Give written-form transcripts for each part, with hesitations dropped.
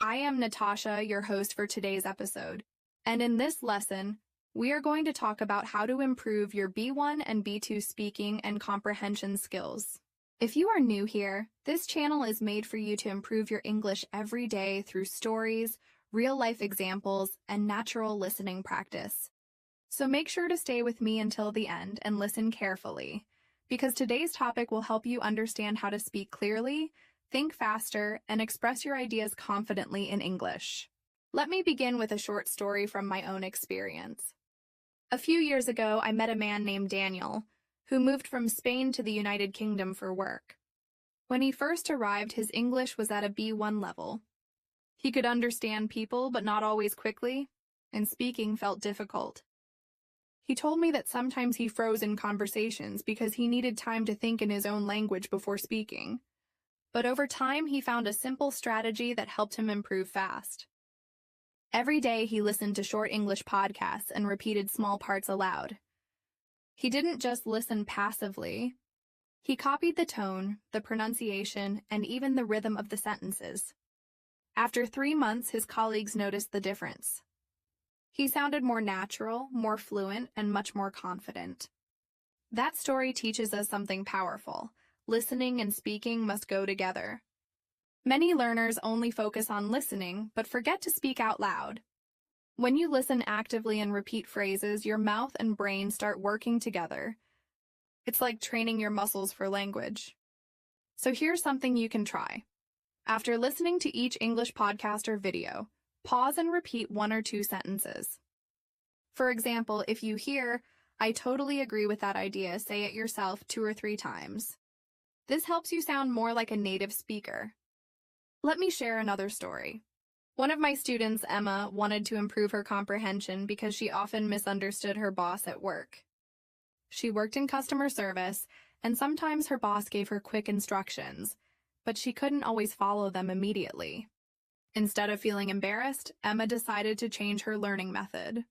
I am Natasha, your host for today's episode, and in this lesson, we are going to talk about how to improve your B1 and B2 speaking and comprehension skills. If you are new here, this channel is made for you to improve your English every day through stories, real-life examples, and natural listening practice. So make sure to stay with me until the end and listen carefully, because today's topic will help you understand how to speak clearly, think faster, and express your ideas confidently in English. Let me begin with a short story from my own experience. A few years ago, I met a man named Daniel, who moved from Spain to the United Kingdom for work. When he first arrived, his English was at a B1 level. He could understand people, but not always quickly, and speaking felt difficult. He told me that sometimes he froze in conversations because he needed time to think in his own language before speaking. But over time, he found a simple strategy that helped him improve fast. Every day, he listened to short English podcasts and repeated small parts aloud. He didn't just listen passively. He copied the tone, the pronunciation, and even the rhythm of the sentences. After 3 months, his colleagues noticed the difference. He sounded more natural, more fluent, and much more confident. That story teaches us something powerful. Listening and speaking must go together. Many learners only focus on listening, but forget to speak out loud. When you listen actively and repeat phrases, your mouth and brain start working together. It's like training your muscles for language. So here's something you can try. After listening to each English podcast or video, pause and repeat 1 or 2 sentences. For example, if you hear, "I totally agree with that idea," say it yourself 2 or 3 times. This helps you sound more like a native speaker. Let me share another story. One of my students, Emma, wanted to improve her comprehension because she often misunderstood her boss at work. She worked in customer service, and sometimes her boss gave her quick instructions, but she couldn't always follow them immediately. Instead of feeling embarrassed, Emma decided to change her learning method.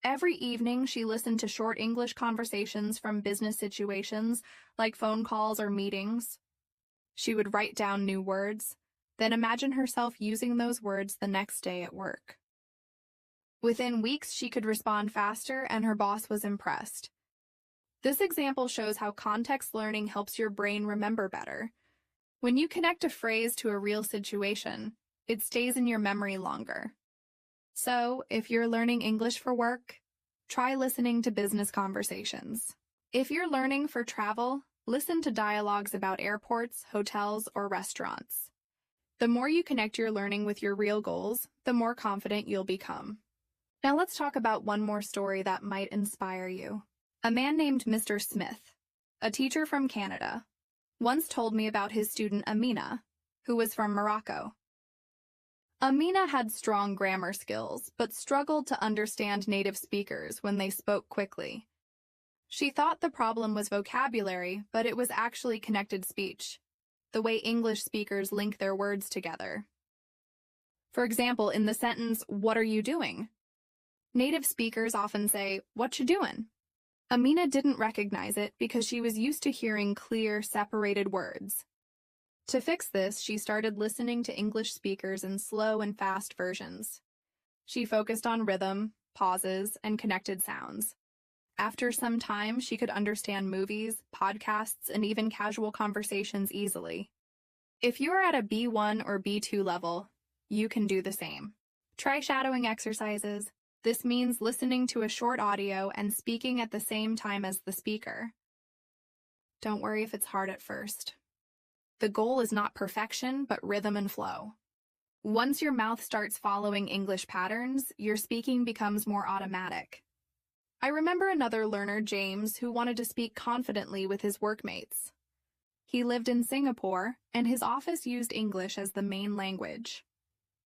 Every evening, she listened to short English conversations from business situations, like phone calls or meetings. She would write down new words, then imagine herself using those words the next day at work. Within weeks, she could respond faster, and her boss was impressed. This example shows how context learning helps your brain remember better. When you connect a phrase to a real situation, it stays in your memory longer. So, if you're learning English for work, try listening to business conversations. If you're learning for travel, listen to dialogues about airports, hotels, or restaurants. The more you connect your learning with your real goals, the more confident you'll become. Now let's talk about one more story that might inspire you. A man named Mr. Smith, a teacher from Canada, once told me about his student Amina, who was from Morocco. Amina had strong grammar skills, but struggled to understand native speakers when they spoke quickly. She thought the problem was vocabulary, but it was actually connected speech, the way English speakers link their words together. For example, in the sentence, "What are you doing?" native speakers often say, "What you doing?" Amina didn't recognize it because she was used to hearing clear, separated words. To fix this, she started listening to English speakers in slow and fast versions. She focused on rhythm, pauses, and connected sounds. After some time, she could understand movies, podcasts, and even casual conversations easily. If you are at a B1 or B2 level, you can do the same. Try shadowing exercises. This means listening to a short audio and speaking at the same time as the speaker. Don't worry if it's hard at first. The goal is not perfection, but rhythm and flow. Once your mouth starts following English patterns, your speaking becomes more automatic. I remember another learner, James, who wanted to speak confidently with his workmates. He lived in Singapore, and his office used English as the main language.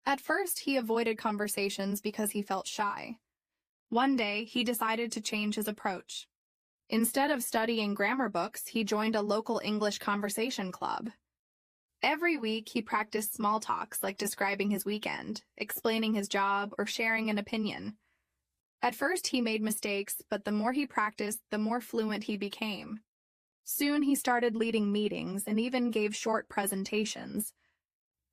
At first, he avoided conversations because he felt shy. One day, he decided to change his approach. Instead of studying grammar books, he joined a local English conversation club. Every week, he practiced small talks like describing his weekend, explaining his job, or sharing an opinion. At first, he made mistakes, but the more he practiced, the more fluent he became. Soon, he started leading meetings and even gave short presentations.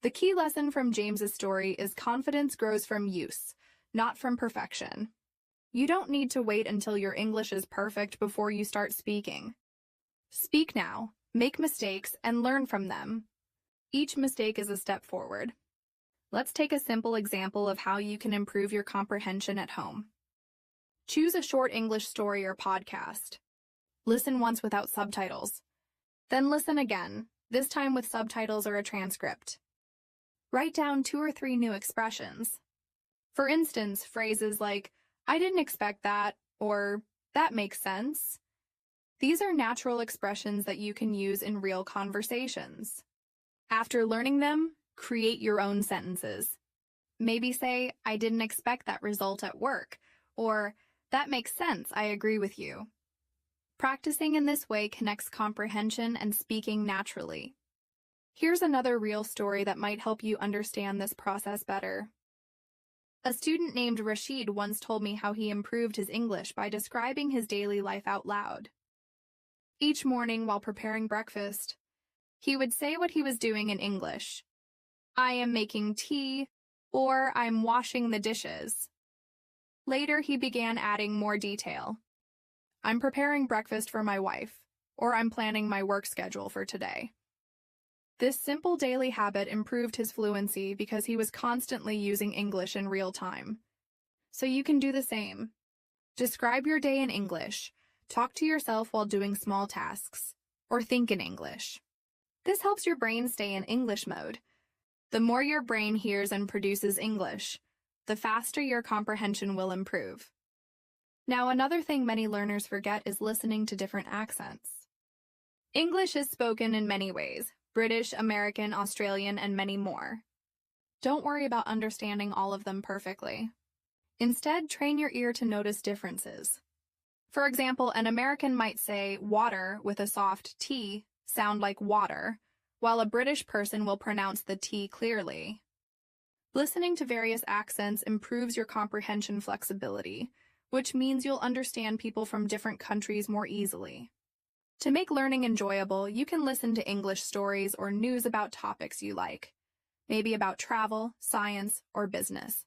The key lesson from James's story is confidence grows from use, not from perfection. You don't need to wait until your English is perfect before you start speaking. Speak now, make mistakes, and learn from them. Each mistake is a step forward. Let's take a simple example of how you can improve your comprehension at home. Choose a short English story or podcast. Listen once without subtitles. Then listen again, this time with subtitles or a transcript. Write down 2 or 3 new expressions. For instance, phrases like, "I didn't expect that," or "that makes sense." These are natural expressions that you can use in real conversations. After learning them, create your own sentences. Maybe say, "I didn't expect that result at work," or "that makes sense, I agree with you." Practicing in this way connects comprehension and speaking naturally. Here's another real story that might help you understand this process better. A student named Rashid once told me how he improved his English by describing his daily life out loud. Each morning while preparing breakfast, he would say what he was doing in English. "I am making tea," or "I'm washing the dishes." Later, he began adding more detail. "I'm preparing breakfast for my wife," or "I'm planning my work schedule for today." This simple daily habit improved his fluency because he was constantly using English in real time. So you can do the same. Describe your day in English, talk to yourself while doing small tasks, or think in English. This helps your brain stay in English mode. The more your brain hears and produces English, the faster your comprehension will improve. Now, another thing many learners forget is listening to different accents. English is spoken in many ways: British, American, Australian, and many more. Don't worry about understanding all of them perfectly. Instead, train your ear to notice differences. For example, an American might say water with a soft T sound like water, while a British person will pronounce the T clearly. Listening to various accents improves your comprehension flexibility, which means you'll understand people from different countries more easily. To make learning enjoyable, you can listen to English stories or news about topics you like, maybe about travel, science, or business.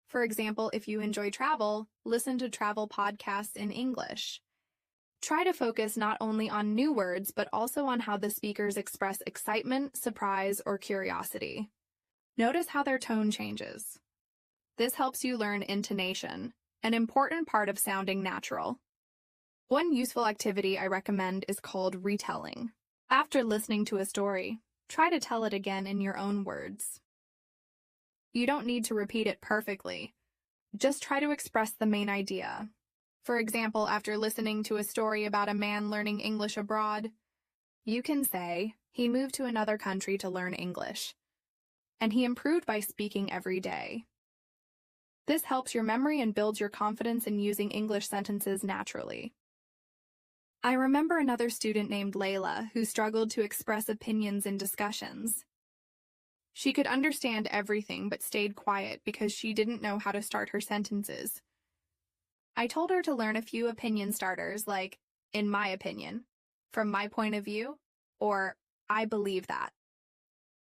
For example, if you enjoy travel, listen to travel podcasts in English. Try to focus not only on new words, but also on how the speakers express excitement, surprise, or curiosity. Notice how their tone changes. This helps you learn intonation, an important part of sounding natural. One useful activity I recommend is called retelling. After listening to a story, try to tell it again in your own words. You don't need to repeat it perfectly. Just try to express the main idea. For example, after listening to a story about a man learning English abroad, you can say, "He moved to another country to learn English, and he improved by speaking every day." This helps your memory and builds your confidence in using English sentences naturally. I remember another student named Layla who struggled to express opinions in discussions. She could understand everything but stayed quiet because she didn't know how to start her sentences. I told her to learn a few opinion starters like, "in my opinion," "from my point of view," or "I believe that."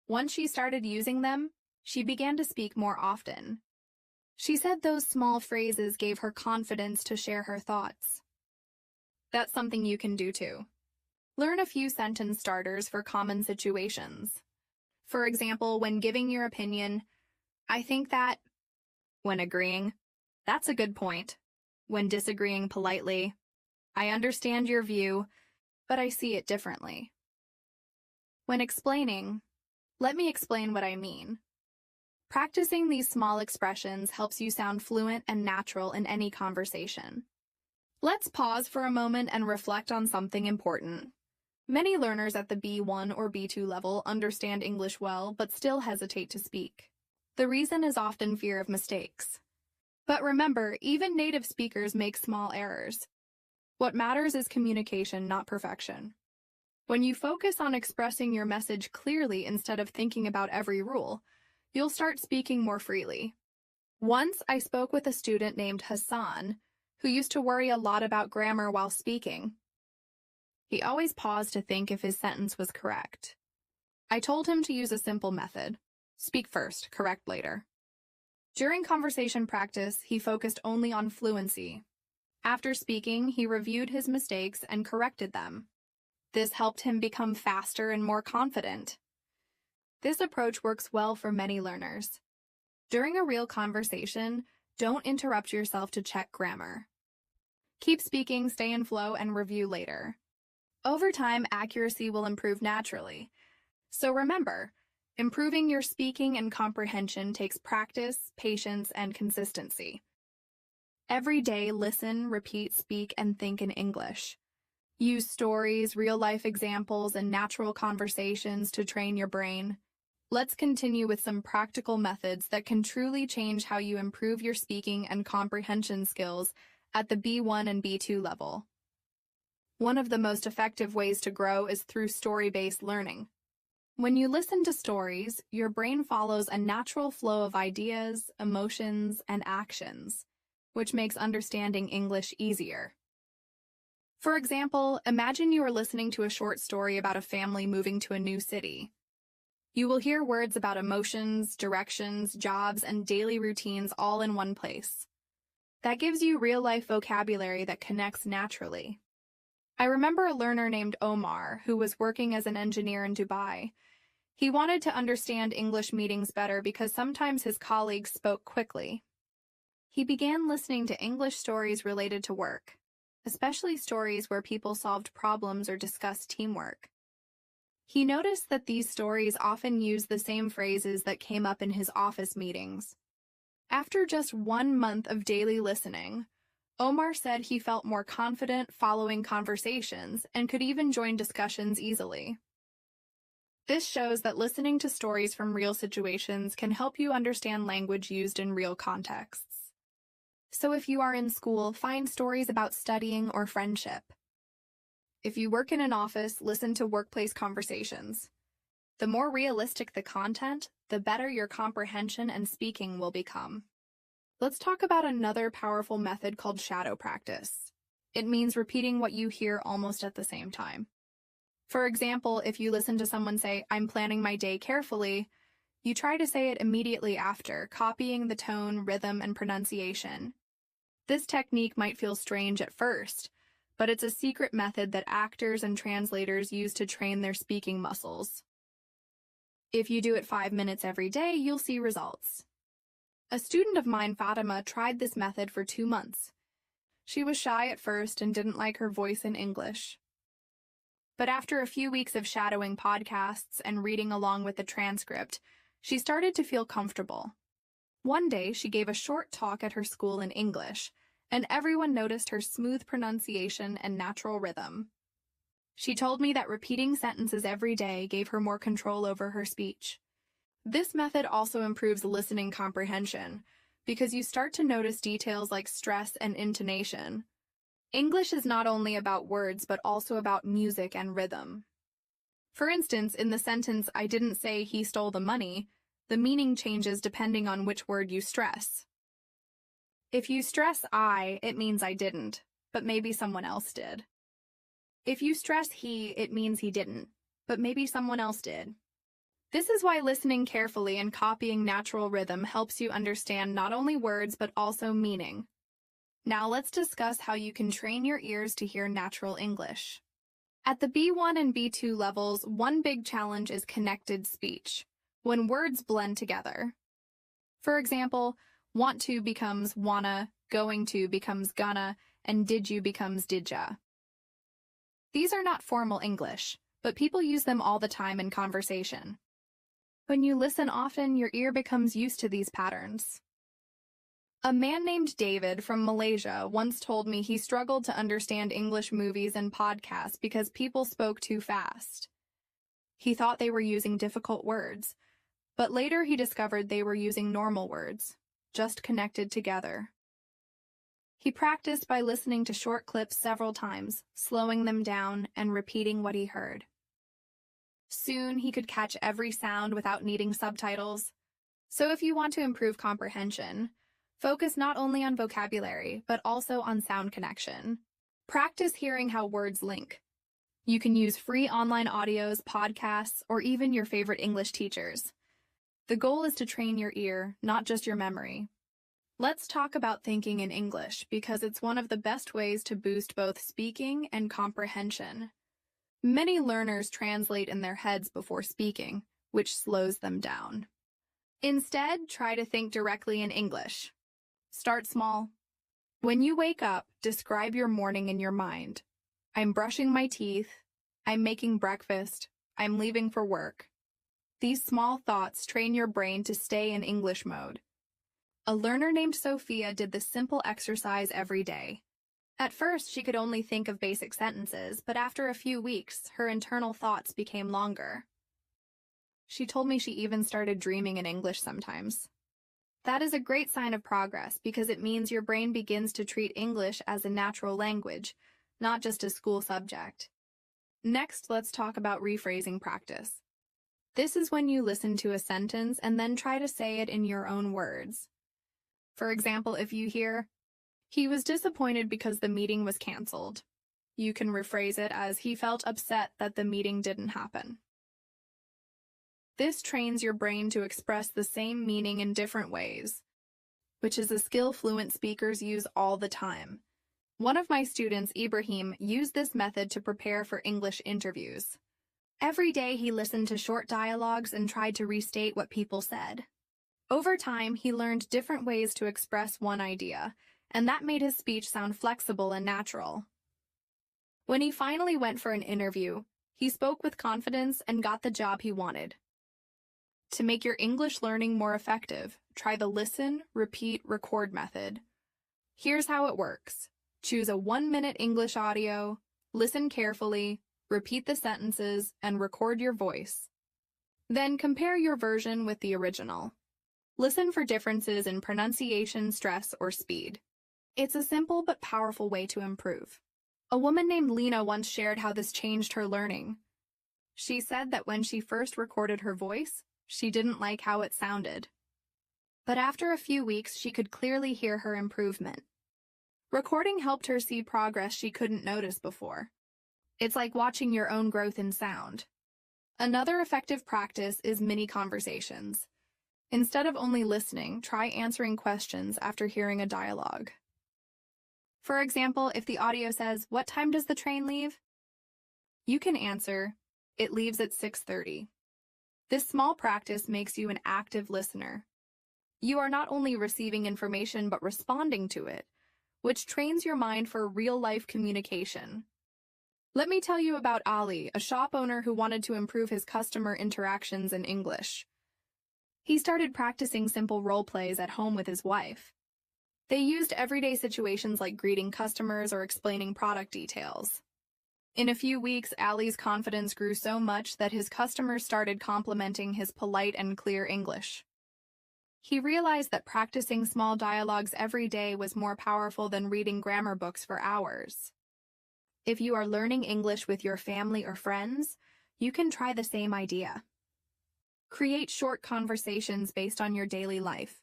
Once she started using them, she began to speak more often. She said those small phrases gave her confidence to share her thoughts. That's something you can do too. Learn a few sentence starters for common situations. For example, when giving your opinion, "I think that." When agreeing, "That's a good point." When disagreeing politely, "I understand your view, but I see it differently." When explaining, "Let me explain what I mean." Practicing these small expressions helps you sound fluent and natural in any conversation. Let's pause for a moment and reflect on something important. Many learners at the B1 or B2 level understand English well but still hesitate to speak. The reason is often fear of mistakes. But remember, even native speakers make small errors. What matters is communication, not perfection. When you focus on expressing your message clearly instead of thinking about every rule, you'll start speaking more freely. Once I spoke with a student named Hassan, who used to worry a lot about grammar while speaking. He always paused to think if his sentence was correct. I told him to use a simple method. Speak first, correct later. During conversation practice, he focused only on fluency. After speaking, he reviewed his mistakes and corrected them. This helped him become faster and more confident. This approach works well for many learners. During a real conversation, don't interrupt yourself to check grammar. Keep speaking, stay in flow, and review later. Over time, accuracy will improve naturally. So remember, improving your speaking and comprehension takes practice, patience, and consistency. Every day, listen, repeat, speak, and think in English. Use stories, real-life examples, and natural conversations to train your brain. Let's continue with some practical methods that can truly change how you improve your speaking and comprehension skills at the B1 and B2 level. One of the most effective ways to grow is through story-based learning. When you listen to stories, your brain follows a natural flow of ideas, emotions, and actions, which makes understanding English easier. For example, imagine you are listening to a short story about a family moving to a new city. You will hear words about emotions, directions, jobs, and daily routines all in one place. That gives you real-life vocabulary that connects naturally. I remember a learner named Omar who was working as an engineer in Dubai. He wanted to understand English meetings better because sometimes his colleagues spoke quickly. He began listening to English stories related to work, especially stories where people solved problems or discussed teamwork. He noticed that these stories often used the same phrases that came up in his office meetings. After just 1 month of daily listening, Omar said he felt more confident following conversations and could even join discussions easily. This shows that listening to stories from real situations can help you understand language used in real contexts. So if you are in school, find stories about studying or friendship. If you work in an office, listen to workplace conversations. The more realistic the content, the better your comprehension and speaking will become. Let's talk about another powerful method called shadow practice. It means repeating what you hear almost at the same time. For example, if you listen to someone say, "I'm planning my day carefully," you try to say it immediately after, copying the tone, rhythm, and pronunciation. This technique might feel strange at first, but it's a secret method that actors and translators use to train their speaking muscles. If you do it 5 minutes every day, you'll see results. A student of mine, Fatima, tried this method for 2 months. She was shy at first and didn't like her voice in English. But after a few weeks of shadowing podcasts and reading along with the transcript, she started to feel comfortable. One day, she gave a short talk at her school in English, and everyone noticed her smooth pronunciation and natural rhythm. She told me that repeating sentences every day gave her more control over her speech. This method also improves listening comprehension, because you start to notice details like stress and intonation. English is not only about words, but also about music and rhythm. For instance, in the sentence, "I didn't say he stole the money," the meaning changes depending on which word you stress. If you stress I, it means I didn't, but maybe someone else did. If you stress he, it means he didn't, but maybe someone else did. This is why listening carefully and copying natural rhythm helps you understand not only words, but also meaning. Now let's discuss how you can train your ears to hear natural English. At the B1 and B2 levels, one big challenge is connected speech, when words blend together. For example, want to becomes wanna, going to becomes gonna, and did you becomes didja. These are not formal English, but people use them all the time in conversation. When you listen often, your ear becomes used to these patterns. A man named David from Malaysia once told me he struggled to understand English movies and podcasts because people spoke too fast. He thought they were using difficult words, but later he discovered they were using normal words, just connected together. He practiced by listening to short clips several times, slowing them down, and repeating what he heard. Soon he could catch every sound without needing subtitles. So if you want to improve comprehension, focus not only on vocabulary, but also on sound connection. Practice hearing how words link. You can use free online audios, podcasts, or even your favorite English teachers. The goal is to train your ear, not just your memory. Let's talk about thinking in English because it's one of the best ways to boost both speaking and comprehension. Many learners translate in their heads before speaking, which slows them down. Instead, try to think directly in English. Start small. When you wake up, describe your morning in your mind. I'm brushing my teeth. I'm making breakfast. I'm leaving for work. These small thoughts train your brain to stay in English mode. A learner named Sophia did this simple exercise every day. At first, she could only think of basic sentences, but after a few weeks, her internal thoughts became longer. She told me she even started dreaming in English sometimes. That is a great sign of progress because it means your brain begins to treat English as a natural language, not just a school subject. Next, let's talk about rephrasing practice. This is when you listen to a sentence and then try to say it in your own words. For example, if you hear, "He was disappointed because the meeting was canceled," you can rephrase it as, "He felt upset that the meeting didn't happen." This trains your brain to express the same meaning in different ways, which is a skill fluent speakers use all the time. One of my students, Ibrahim, used this method to prepare for English interviews. Every day he listened to short dialogues and tried to restate what people said. Over time, he learned different ways to express one idea, and that made his speech sound flexible and natural. When he finally went for an interview, he spoke with confidence and got the job he wanted. To make your English learning more effective, try the listen, repeat, record method. Here's how it works. Choose a 1-minute English audio, listen carefully, repeat the sentences, and record your voice. Then compare your version with the original. Listen for differences in pronunciation, stress, or speed. It's a simple but powerful way to improve. A woman named Lena once shared how this changed her learning. She said that when she first recorded her voice, she didn't like how it sounded. But after a few weeks, she could clearly hear her improvement. Recording helped her see progress she couldn't notice before. It's like watching your own growth in sound. Another effective practice is mini conversations. Instead of only listening, try answering questions after hearing a dialogue. For example, if the audio says, "What time does the train leave?" you can answer, "It leaves at 6:30. This small practice makes you an active listener. You are not only receiving information but responding to it, which trains your mind for real-life communication. Let me tell you about Ali, a shop owner who wanted to improve his customer interactions in English. He started practicing simple role plays at home with his wife. They used everyday situations like greeting customers or explaining product details. In a few weeks, Ali's confidence grew so much that his customers started complimenting his polite and clear English. He realized that practicing small dialogues every day was more powerful than reading grammar books for hours. If you are learning English with your family or friends, you can try the same idea. Create short conversations based on your daily life.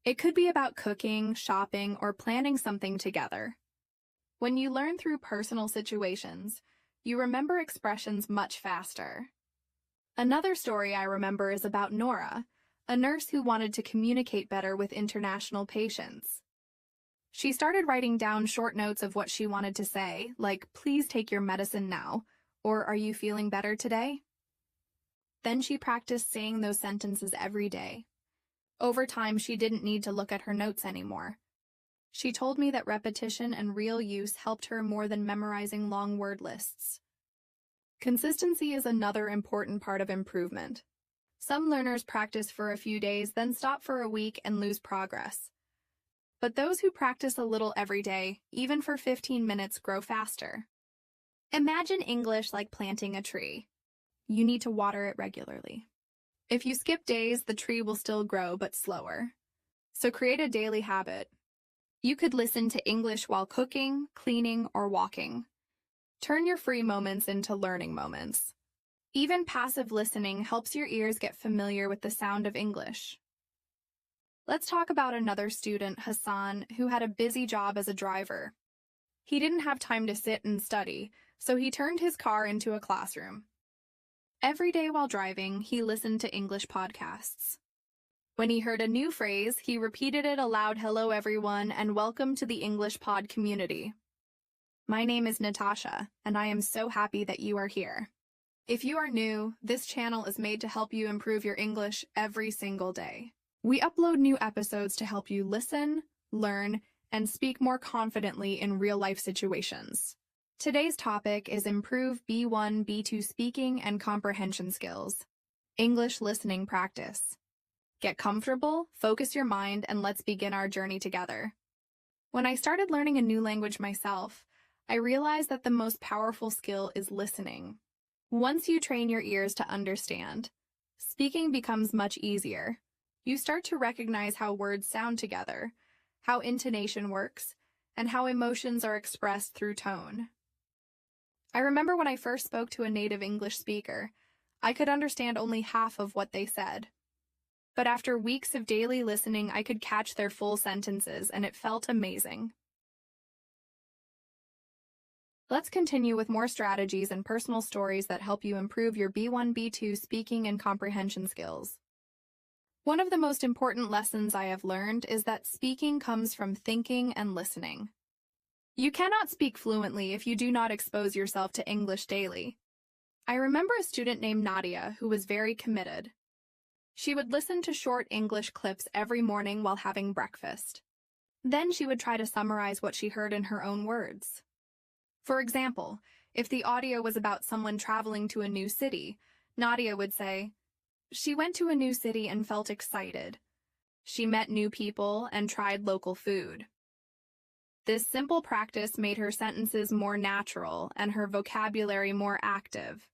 It could be about cooking, shopping, or planning something together. When you learn through personal situations, you remember expressions much faster. Another story I remember is about Nora, a nurse who wanted to communicate better with international patients. She started writing down short notes of what she wanted to say, like, "Please take your medicine now," or "Are you feeling better today?" Then she practiced saying those sentences every day. Over time, she didn't need to look at her notes anymore. She told me that repetition and real use helped her more than memorizing long word lists. Consistency is another important part of improvement. Some learners practice for a few days, then stop for a week and lose progress. But those who practice a little every day, even for 15 minutes, grow faster. Imagine English like planting a tree. You need to water it regularly. If you skip days, the tree will still grow, but slower. So create a daily habit. You could listen to English while cooking, cleaning, or walking. Turn your free moments into learning moments. Even passive listening helps your ears get familiar with the sound of English. Let's talk about another student, Hassan, who had a busy job as a driver. He didn't have time to sit and study, so he turned his car into a classroom. Every day while driving, he listened to English podcasts. When he heard a new phrase, he repeated it aloud: "Hello everyone, and welcome to the English Pod community. My name is Natasha, and I am so happy that you are here." If you are new, this channel is made to help you improve your English every single day. We upload new episodes to help you listen, learn, and speak more confidently in real-life situations. Today's topic is improve B1, B2 speaking and comprehension skills. English listening practice. Get comfortable, focus your mind, and let's begin our journey together. When I started learning a new language myself, I realized that the most powerful skill is listening. Once you train your ears to understand, speaking becomes much easier. You start to recognize how words sound together, how intonation works, and how emotions are expressed through tone. I remember when I first spoke to a native English speaker, I could understand only half of what they said. But after weeks of daily listening, I could catch their full sentences, and it felt amazing. Let's continue with more strategies and personal stories that help you improve your B1, B2 speaking and comprehension skills. One of the most important lessons I have learned is that speaking comes from thinking and listening. You cannot speak fluently if you do not expose yourself to English daily. I remember a student named Nadia who was very committed. She would listen to short English clips every morning while having breakfast. Then she would try to summarize what she heard in her own words. For example, if the audio was about someone traveling to a new city, Nadia would say, "She went to a new city and felt excited. She met new people and tried local food." This simple practice made her sentences more natural and her vocabulary more active.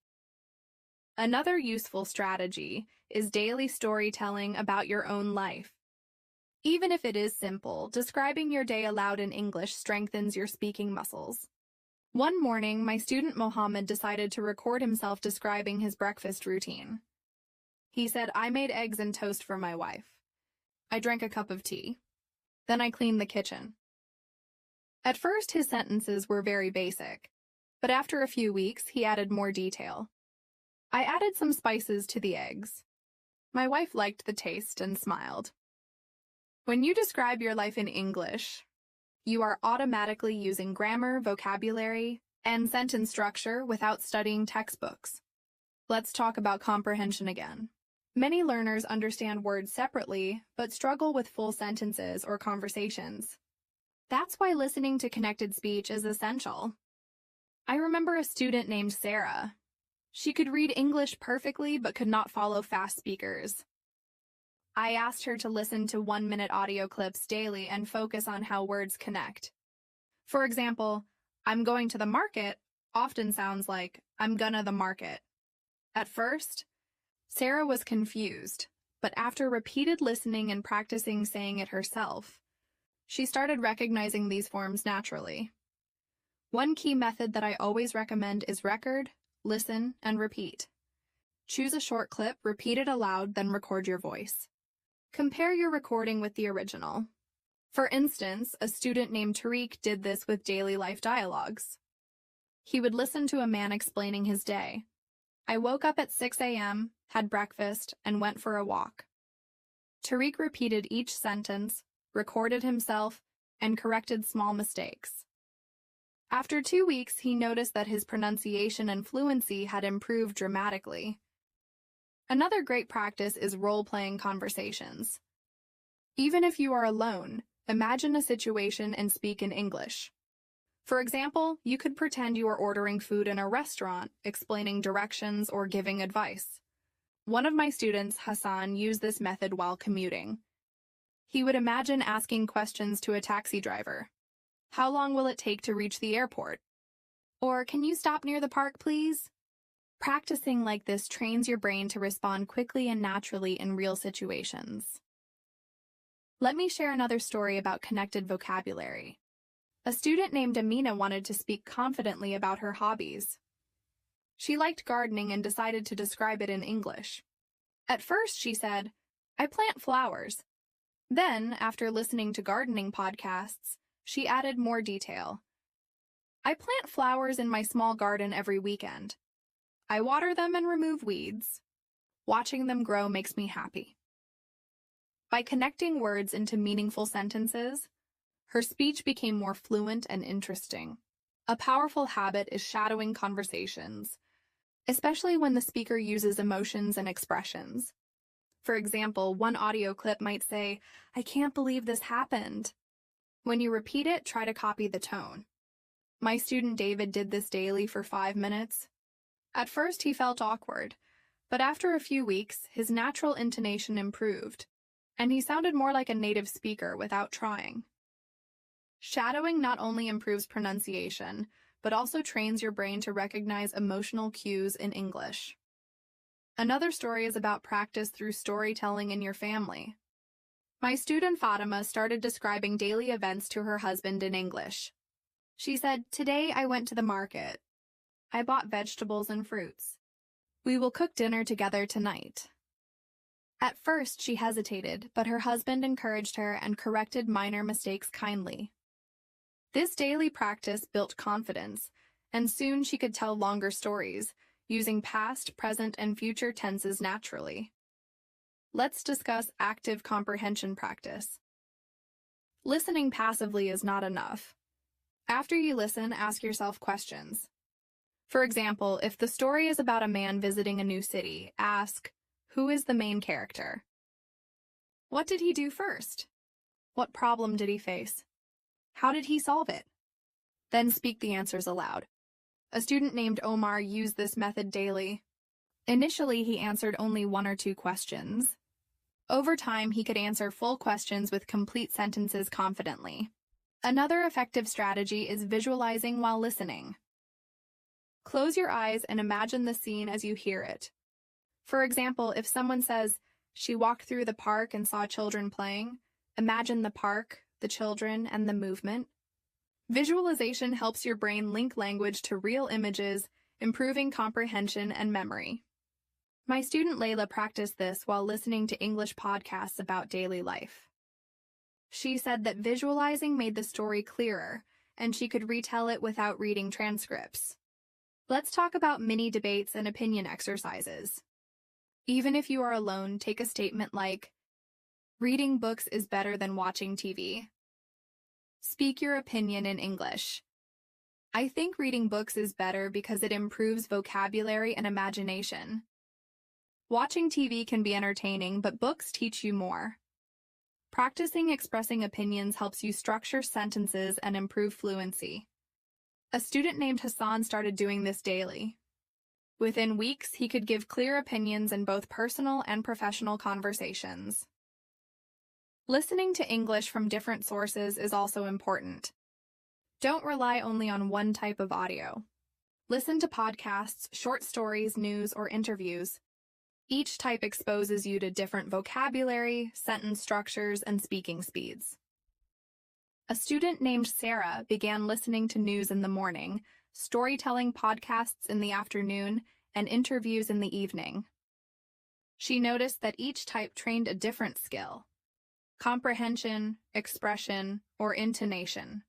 Another useful strategy is daily storytelling about your own life. Even if it is simple, describing your day aloud in English strengthens your speaking muscles. One morning, my student Mohammed decided to record himself describing his breakfast routine. He said, "I made eggs and toast for my wife. I drank a cup of tea. Then I cleaned the kitchen." At first, his sentences were very basic, but after a few weeks, he added more detail. "I added some spices to the eggs. My wife liked the taste and smiled." When you describe your life in English, you are automatically using grammar, vocabulary, and sentence structure without studying textbooks. Let's talk about comprehension again. Many learners understand words separately, but struggle with full sentences or conversations. That's why listening to connected speech is essential. I remember a student named Sarah. She could read English perfectly but could not follow fast speakers. I asked her to listen to 1-minute audio clips daily and focus on how words connect. For example, "I'm going to the market" often sounds like "I'm gonna the market." At first, Sarah was confused, but after repeated listening and practicing saying it herself, she started recognizing these forms naturally. One key method that I always recommend is record, listen, and repeat. Choose a short clip, repeat it aloud, then record your voice. Compare your recording with the original. For instance, a student named Tariq did this with daily life dialogues. He would listen to a man explaining his day. "I woke up at 6 a.m., had breakfast, and went for a walk." Tariq repeated each sentence, recorded himself, and corrected small mistakes. After 2 weeks, he noticed that his pronunciation and fluency had improved dramatically. Another great practice is role-playing conversations. Even if you are alone, imagine a situation and speak in English. For example, you could pretend you are ordering food in a restaurant, explaining directions or giving advice. One of my students, Hassan, used this method while commuting. He would imagine asking questions to a taxi driver. "How long will it take to reach the airport?" Or, "Can you stop near the park, please?" Practicing like this trains your brain to respond quickly and naturally in real situations. Let me share another story about connected vocabulary. A student named Amina wanted to speak confidently about her hobbies. She liked gardening and decided to describe it in English. At first, she said, "I plant flowers." Then, after listening to gardening podcasts, she added more detail. I plant flowers in my small garden every weekend. I water them and remove weeds. Watching them grow makes me happy. By connecting words into meaningful sentences, her speech became more fluent and interesting. A powerful habit is shadowing conversations, especially when the speaker uses emotions and expressions. For example, one audio clip might say, "I can't believe this happened." When you repeat it, try to copy the tone. My student David did this daily for 5 minutes. At first, he felt awkward, but after a few weeks, his natural intonation improved, and he sounded more like a native speaker without trying. Shadowing not only improves pronunciation, but also trains your brain to recognize emotional cues in English. Another story is about practice through storytelling in your family. My student Fatima started describing daily events to her husband in English. She said, "Today I went to the market. I bought vegetables and fruits. We will cook dinner together tonight." At first, she hesitated, but her husband encouraged her and corrected minor mistakes kindly. This daily practice built confidence, and soon she could tell longer stories, using past, present, and future tenses naturally. Let's discuss active comprehension practice. Listening passively is not enough. After you listen, ask yourself questions. For example, if the story is about a man visiting a new city, ask, "Who is the main character? What did he do first? What problem did he face? How did he solve it?" Then speak the answers aloud. A student named Omar used this method daily. Initially, he answered only 1 or 2 questions. Over time, he could answer full questions with complete sentences confidently. Another effective strategy is visualizing while listening. Close your eyes and imagine the scene as you hear it. For example, if someone says, "She walked through the park and saw children playing," imagine the park, the children, and the movement. Visualization helps your brain link language to real images, improving comprehension and memory. My student Layla practiced this while listening to English podcasts about daily life. She said that visualizing made the story clearer, and she could retell it without reading transcripts. Let's talk about mini debates and opinion exercises. Even if you are alone, take a statement like, "Reading books is better than watching TV." Speak your opinion in English. "I think reading books is better because it improves vocabulary and imagination." Watching TV can be entertaining, but books teach you more. Practicing expressing opinions helps you structure sentences and improve fluency. A student named Hassan started doing this daily. Within weeks, he could give clear opinions in both personal and professional conversations. Listening to English from different sources is also important. Don't rely only on one type of audio. Listen to podcasts, short stories, news, or interviews. Each type exposes you to different vocabulary, sentence structures, and speaking speeds. A student named Sarah began listening to news in the morning, storytelling podcasts in the afternoon, and interviews in the evening. She noticed that each type trained a different skill: comprehension, expression, or intonation.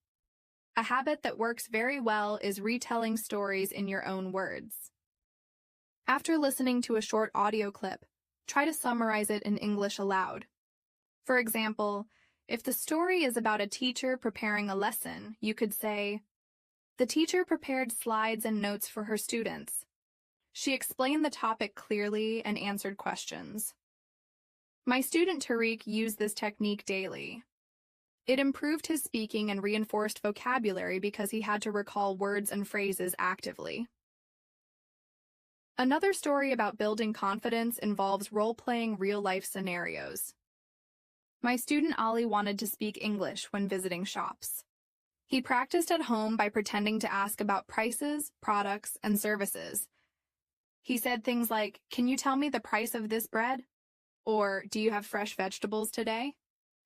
A habit that works very well is retelling stories in your own words. After listening to a short audio clip, try to summarize it in English aloud. For example, if the story is about a teacher preparing a lesson, you could say, "The teacher prepared slides and notes for her students. She explained the topic clearly and answered questions." My student Tariq used this technique daily. It improved his speaking and reinforced vocabulary because he had to recall words and phrases actively. Another story about building confidence involves role-playing real-life scenarios. My student Ali wanted to speak English when visiting shops. He practiced at home by pretending to ask about prices, products, and services. He said things like, "Can you tell me the price of this bread?" Or, "Do you have fresh vegetables today?"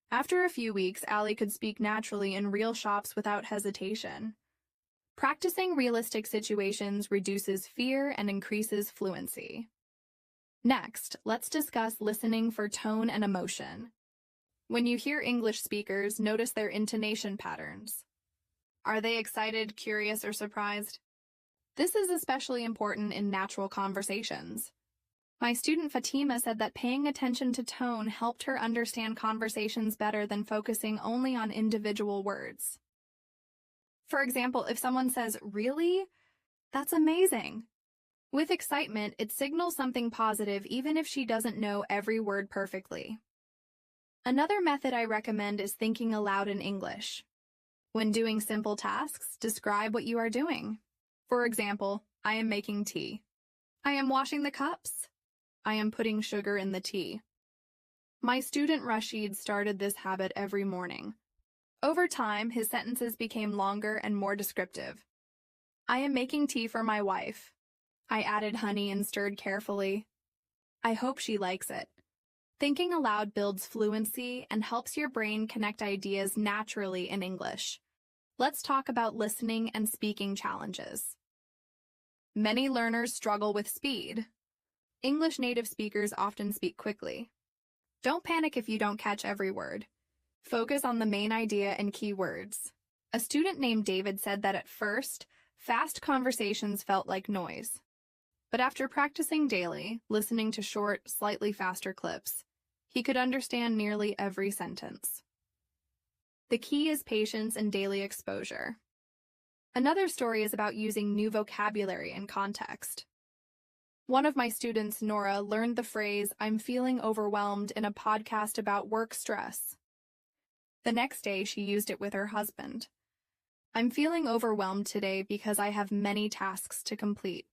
After a few weeks, Ali could speak naturally in real shops without hesitation. Practicing realistic situations reduces fear and increases fluency. Next, let's discuss listening for tone and emotion. When you hear English speakers, notice their intonation patterns. Are they excited, curious, or surprised? This is especially important in natural conversations. My student Fatima said that paying attention to tone helped her understand conversations better than focusing only on individual words. For example, if someone says, "Really? That's amazing." With excitement, it signals something positive even if she doesn't know every word perfectly. Another method I recommend is thinking aloud in English. When doing simple tasks, describe what you are doing. For example, I am making tea. I am washing the cups. I am putting sugar in the tea. My student Rashid started this habit every morning. Over time, his sentences became longer and more descriptive. I am making tea for my wife. I added honey and stirred carefully. I hope she likes it. Thinking aloud builds fluency and helps your brain connect ideas naturally in English. Let's talk about listening and speaking challenges. Many learners struggle with speed. English native speakers often speak quickly. Don't panic if you don't catch every word. Focus on the main idea and key words. A student named David said that at first, fast conversations felt like noise. But after practicing daily, listening to short, slightly faster clips, he could understand nearly every sentence. The key is patience and daily exposure. Another story is about using new vocabulary in context. One of my students, Nora, learned the phrase, "I'm feeling overwhelmed," in a podcast about work stress. The next day, she used it with her husband. "I'm feeling overwhelmed today because I have many tasks to complete."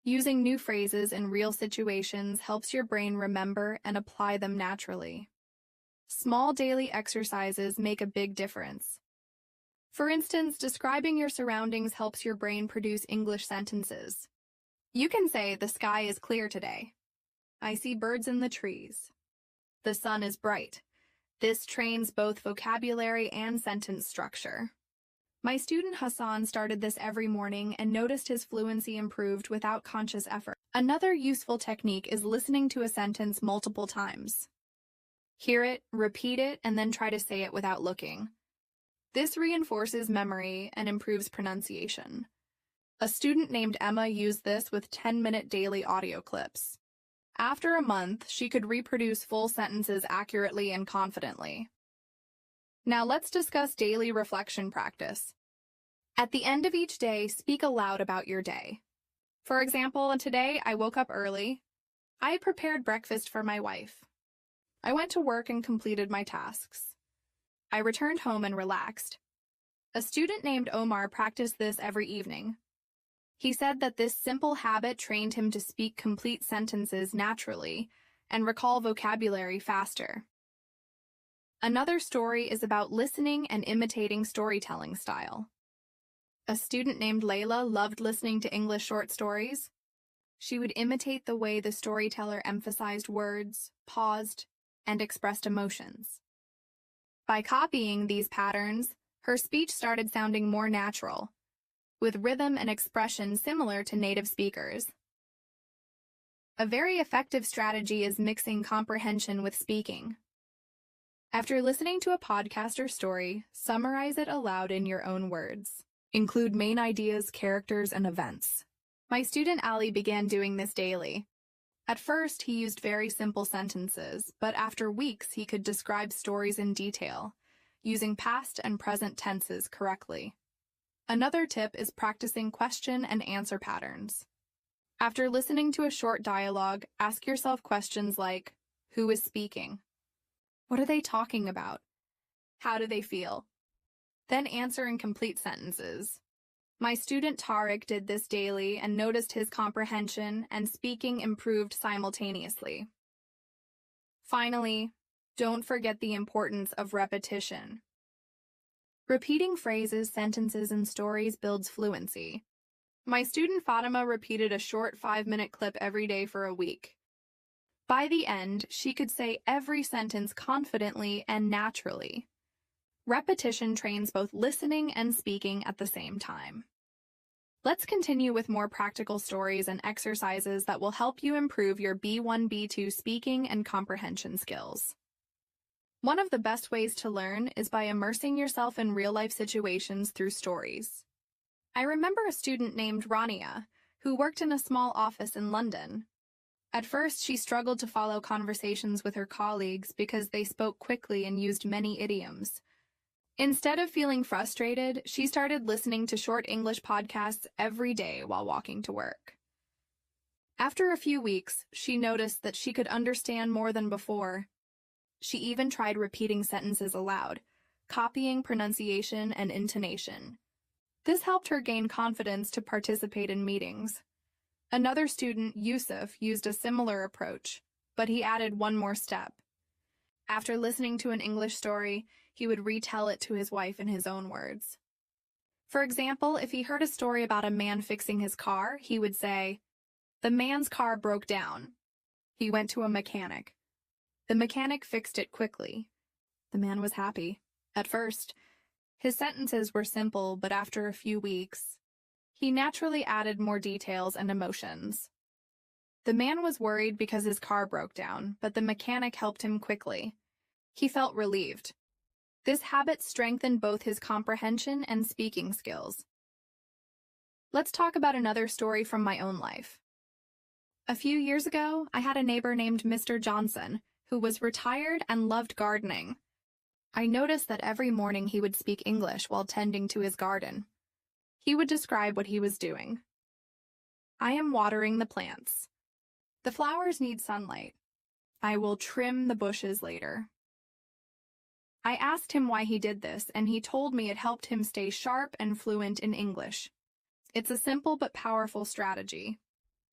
Using new phrases in real situations helps your brain remember and apply them naturally. Small daily exercises make a big difference. For instance, describing your surroundings helps your brain produce English sentences. You can say, "The sky is clear today. I see birds in the trees. The sun is bright." This trains both vocabulary and sentence structure. My student Hassan started this every morning and noticed his fluency improved without conscious effort. Another useful technique is listening to a sentence multiple times. Hear it, repeat it, and then try to say it without looking. This reinforces memory and improves pronunciation. A student named Emma used this with 10-minute daily audio clips. After a month, she could reproduce full sentences accurately and confidently. Now let's discuss daily reflection practice. At the end of each day, speak aloud about your day. For example, today I woke up early. I prepared breakfast for my wife. I went to work and completed my tasks. I returned home and relaxed. A student named Omar practiced this every evening. He said that this simple habit trained him to speak complete sentences naturally and recall vocabulary faster. Another story is about listening and imitating storytelling style. A student named Layla loved listening to English short stories. She would imitate the way the storyteller emphasized words, paused, and expressed emotions. By copying these patterns, her speech started sounding more natural, with rhythm and expression similar to native speakers. A very effective strategy is mixing comprehension with speaking. After listening to a podcast or story, summarize it aloud in your own words. Include main ideas, characters, and events. My student Ali began doing this daily. At first, he used very simple sentences, but after weeks, he could describe stories in detail, using past and present tenses correctly. Another tip is practicing question and answer patterns. After listening to a short dialogue, ask yourself questions like, who is speaking? What are they talking about? How do they feel? Then answer in complete sentences. My student Tariq did this daily and noticed his comprehension and speaking improved simultaneously. Finally, don't forget the importance of repetition. Repeating phrases, sentences, and stories builds fluency. My student Fatima repeated a short 5-minute clip every day for a week. By the end, she could say every sentence confidently and naturally. Repetition trains both listening and speaking at the same time. Let's continue with more practical stories and exercises that will help you improve your B1, B2 speaking and comprehension skills. One of the best ways to learn is by immersing yourself in real-life situations through stories. I remember a student named Rania, who worked in a small office in London. At first, she struggled to follow conversations with her colleagues because they spoke quickly and used many idioms. Instead of feeling frustrated, she started listening to short English podcasts every day while walking to work. After a few weeks, she noticed that she could understand more than before. She even tried repeating sentences aloud, copying pronunciation and intonation. This helped her gain confidence to participate in meetings. Another student, Yusuf, used a similar approach, but he added one more step. After listening to an English story, he would retell it to his wife in his own words. For example, if he heard a story about a man fixing his car, he would say, "The man's car broke down. He went to a mechanic. The mechanic fixed it quickly. The man was happy." At first, his sentences were simple, but after a few weeks, he naturally added more details and emotions. The man was worried because his car broke down, but the mechanic helped him quickly. He felt relieved. This habit strengthened both his comprehension and speaking skills. Let's talk about another story from my own life. A few years ago, I had a neighbor named Mr. Johnson, who was retired and loved gardening. I noticed that every morning he would speak English while tending to his garden. He would describe what he was doing. "I am watering the plants. The flowers need sunlight. I will trim the bushes later." I asked him why he did this, and he told me it helped him stay sharp and fluent in English. It's a simple but powerful strategy.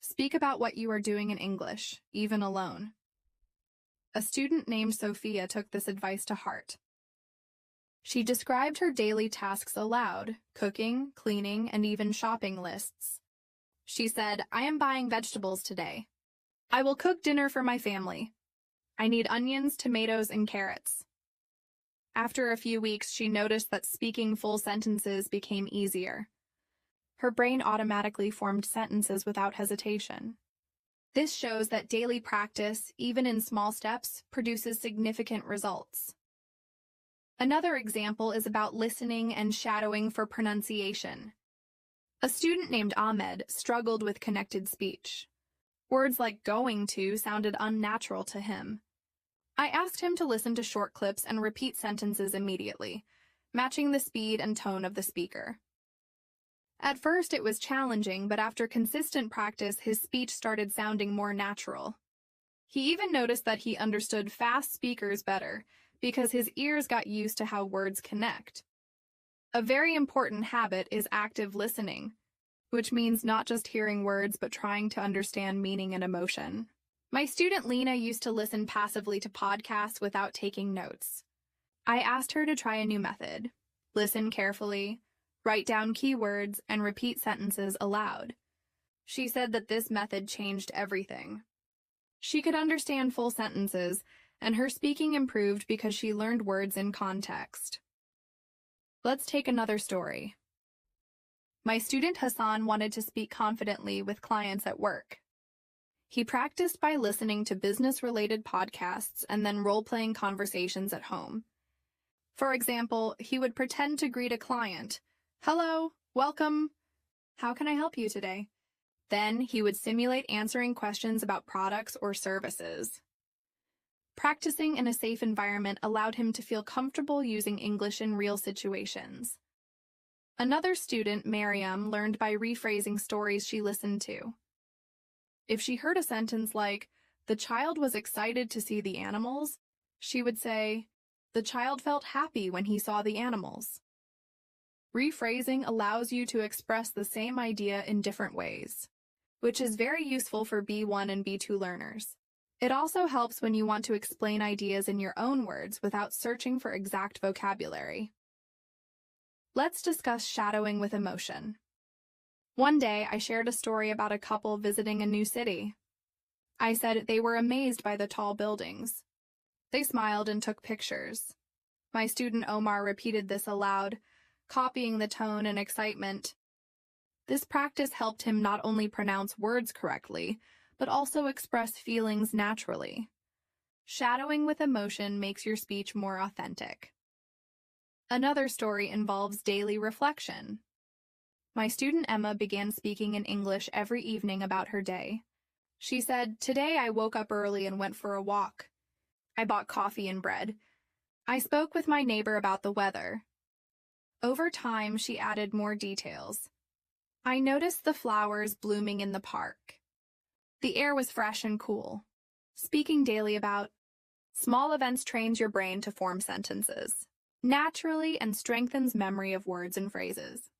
Speak about what you are doing in English, even alone. A student named Sophia took this advice to heart. She described her daily tasks aloud, cooking, cleaning, and even shopping lists. She said, "I am buying vegetables today. I will cook dinner for my family. I need onions, tomatoes, and carrots." After a few weeks, she noticed that speaking full sentences became easier. Her brain automatically formed sentences without hesitation. This shows that daily practice, even in small steps, produces significant results. Another example is about listening and shadowing for pronunciation. A student named Ahmed struggled with connected speech. Words like "going to" sounded unnatural to him. I asked him to listen to short clips and repeat sentences immediately, matching the speed and tone of the speaker. At first, it was challenging, but after consistent practice, his speech started sounding more natural. He even noticed that he understood fast speakers better because his ears got used to how words connect. A very important habit is active listening, which means not just hearing words but trying to understand meaning and emotion. My student Lena used to listen passively to podcasts without taking notes. I asked her to try a new method: listen carefully, write down keywords, and repeat sentences aloud. She said that this method changed everything. She could understand full sentences, and her speaking improved because she learned words in context. Let's take another story. My student Hassan wanted to speak confidently with clients at work. He practiced by listening to business-related podcasts and then role-playing conversations at home. For example, he would pretend to greet a client. "Hello, welcome. How can I help you today?" Then he would simulate answering questions about products or services. Practicing in a safe environment allowed him to feel comfortable using English in real situations. Another student, Miriam, learned by rephrasing stories she listened to. If she heard a sentence like, "The child was excited to see the animals," she would say, "The child felt happy when he saw the animals." Rephrasing allows you to express the same idea in different ways, which is very useful for B1 and B2 learners. It also helps when you want to explain ideas in your own words without searching for exact vocabulary. Let's discuss shadowing with emotion. One day, I shared a story about a couple visiting a new city. I said they were amazed by the tall buildings. They smiled and took pictures. My student Omar repeated this aloud, copying the tone and excitement. This practice helped him not only pronounce words correctly, but also express feelings naturally. Shadowing with emotion makes your speech more authentic. Another story involves daily reflection. My student Emma began speaking in English every evening about her day. She said, "Today I woke up early and went for a walk. I bought coffee and bread. I spoke with my neighbor about the weather." Over time, she added more details. "I noticed the flowers blooming in the park. The air was fresh and cool." Speaking daily about small events trains your brain to form sentences naturally and strengthens memory of words and phrases.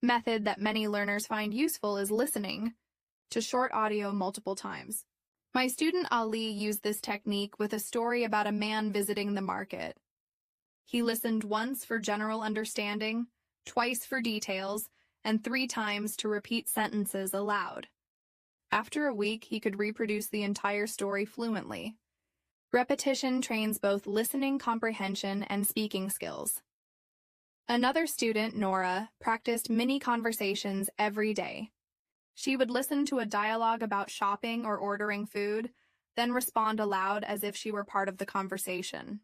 Method that many learners find useful is listening to short audio multiple times. My student Ali used this technique with a story about a man visiting the market. He listened once for general understanding, twice for details, and 3 times to repeat sentences aloud. After a week, he could reproduce the entire story fluently. Repetition trains both listening comprehension and speaking skills. Another student, Nora, practiced mini conversations every day. She would listen to a dialogue about shopping or ordering food, then respond aloud as if she were part of the conversation.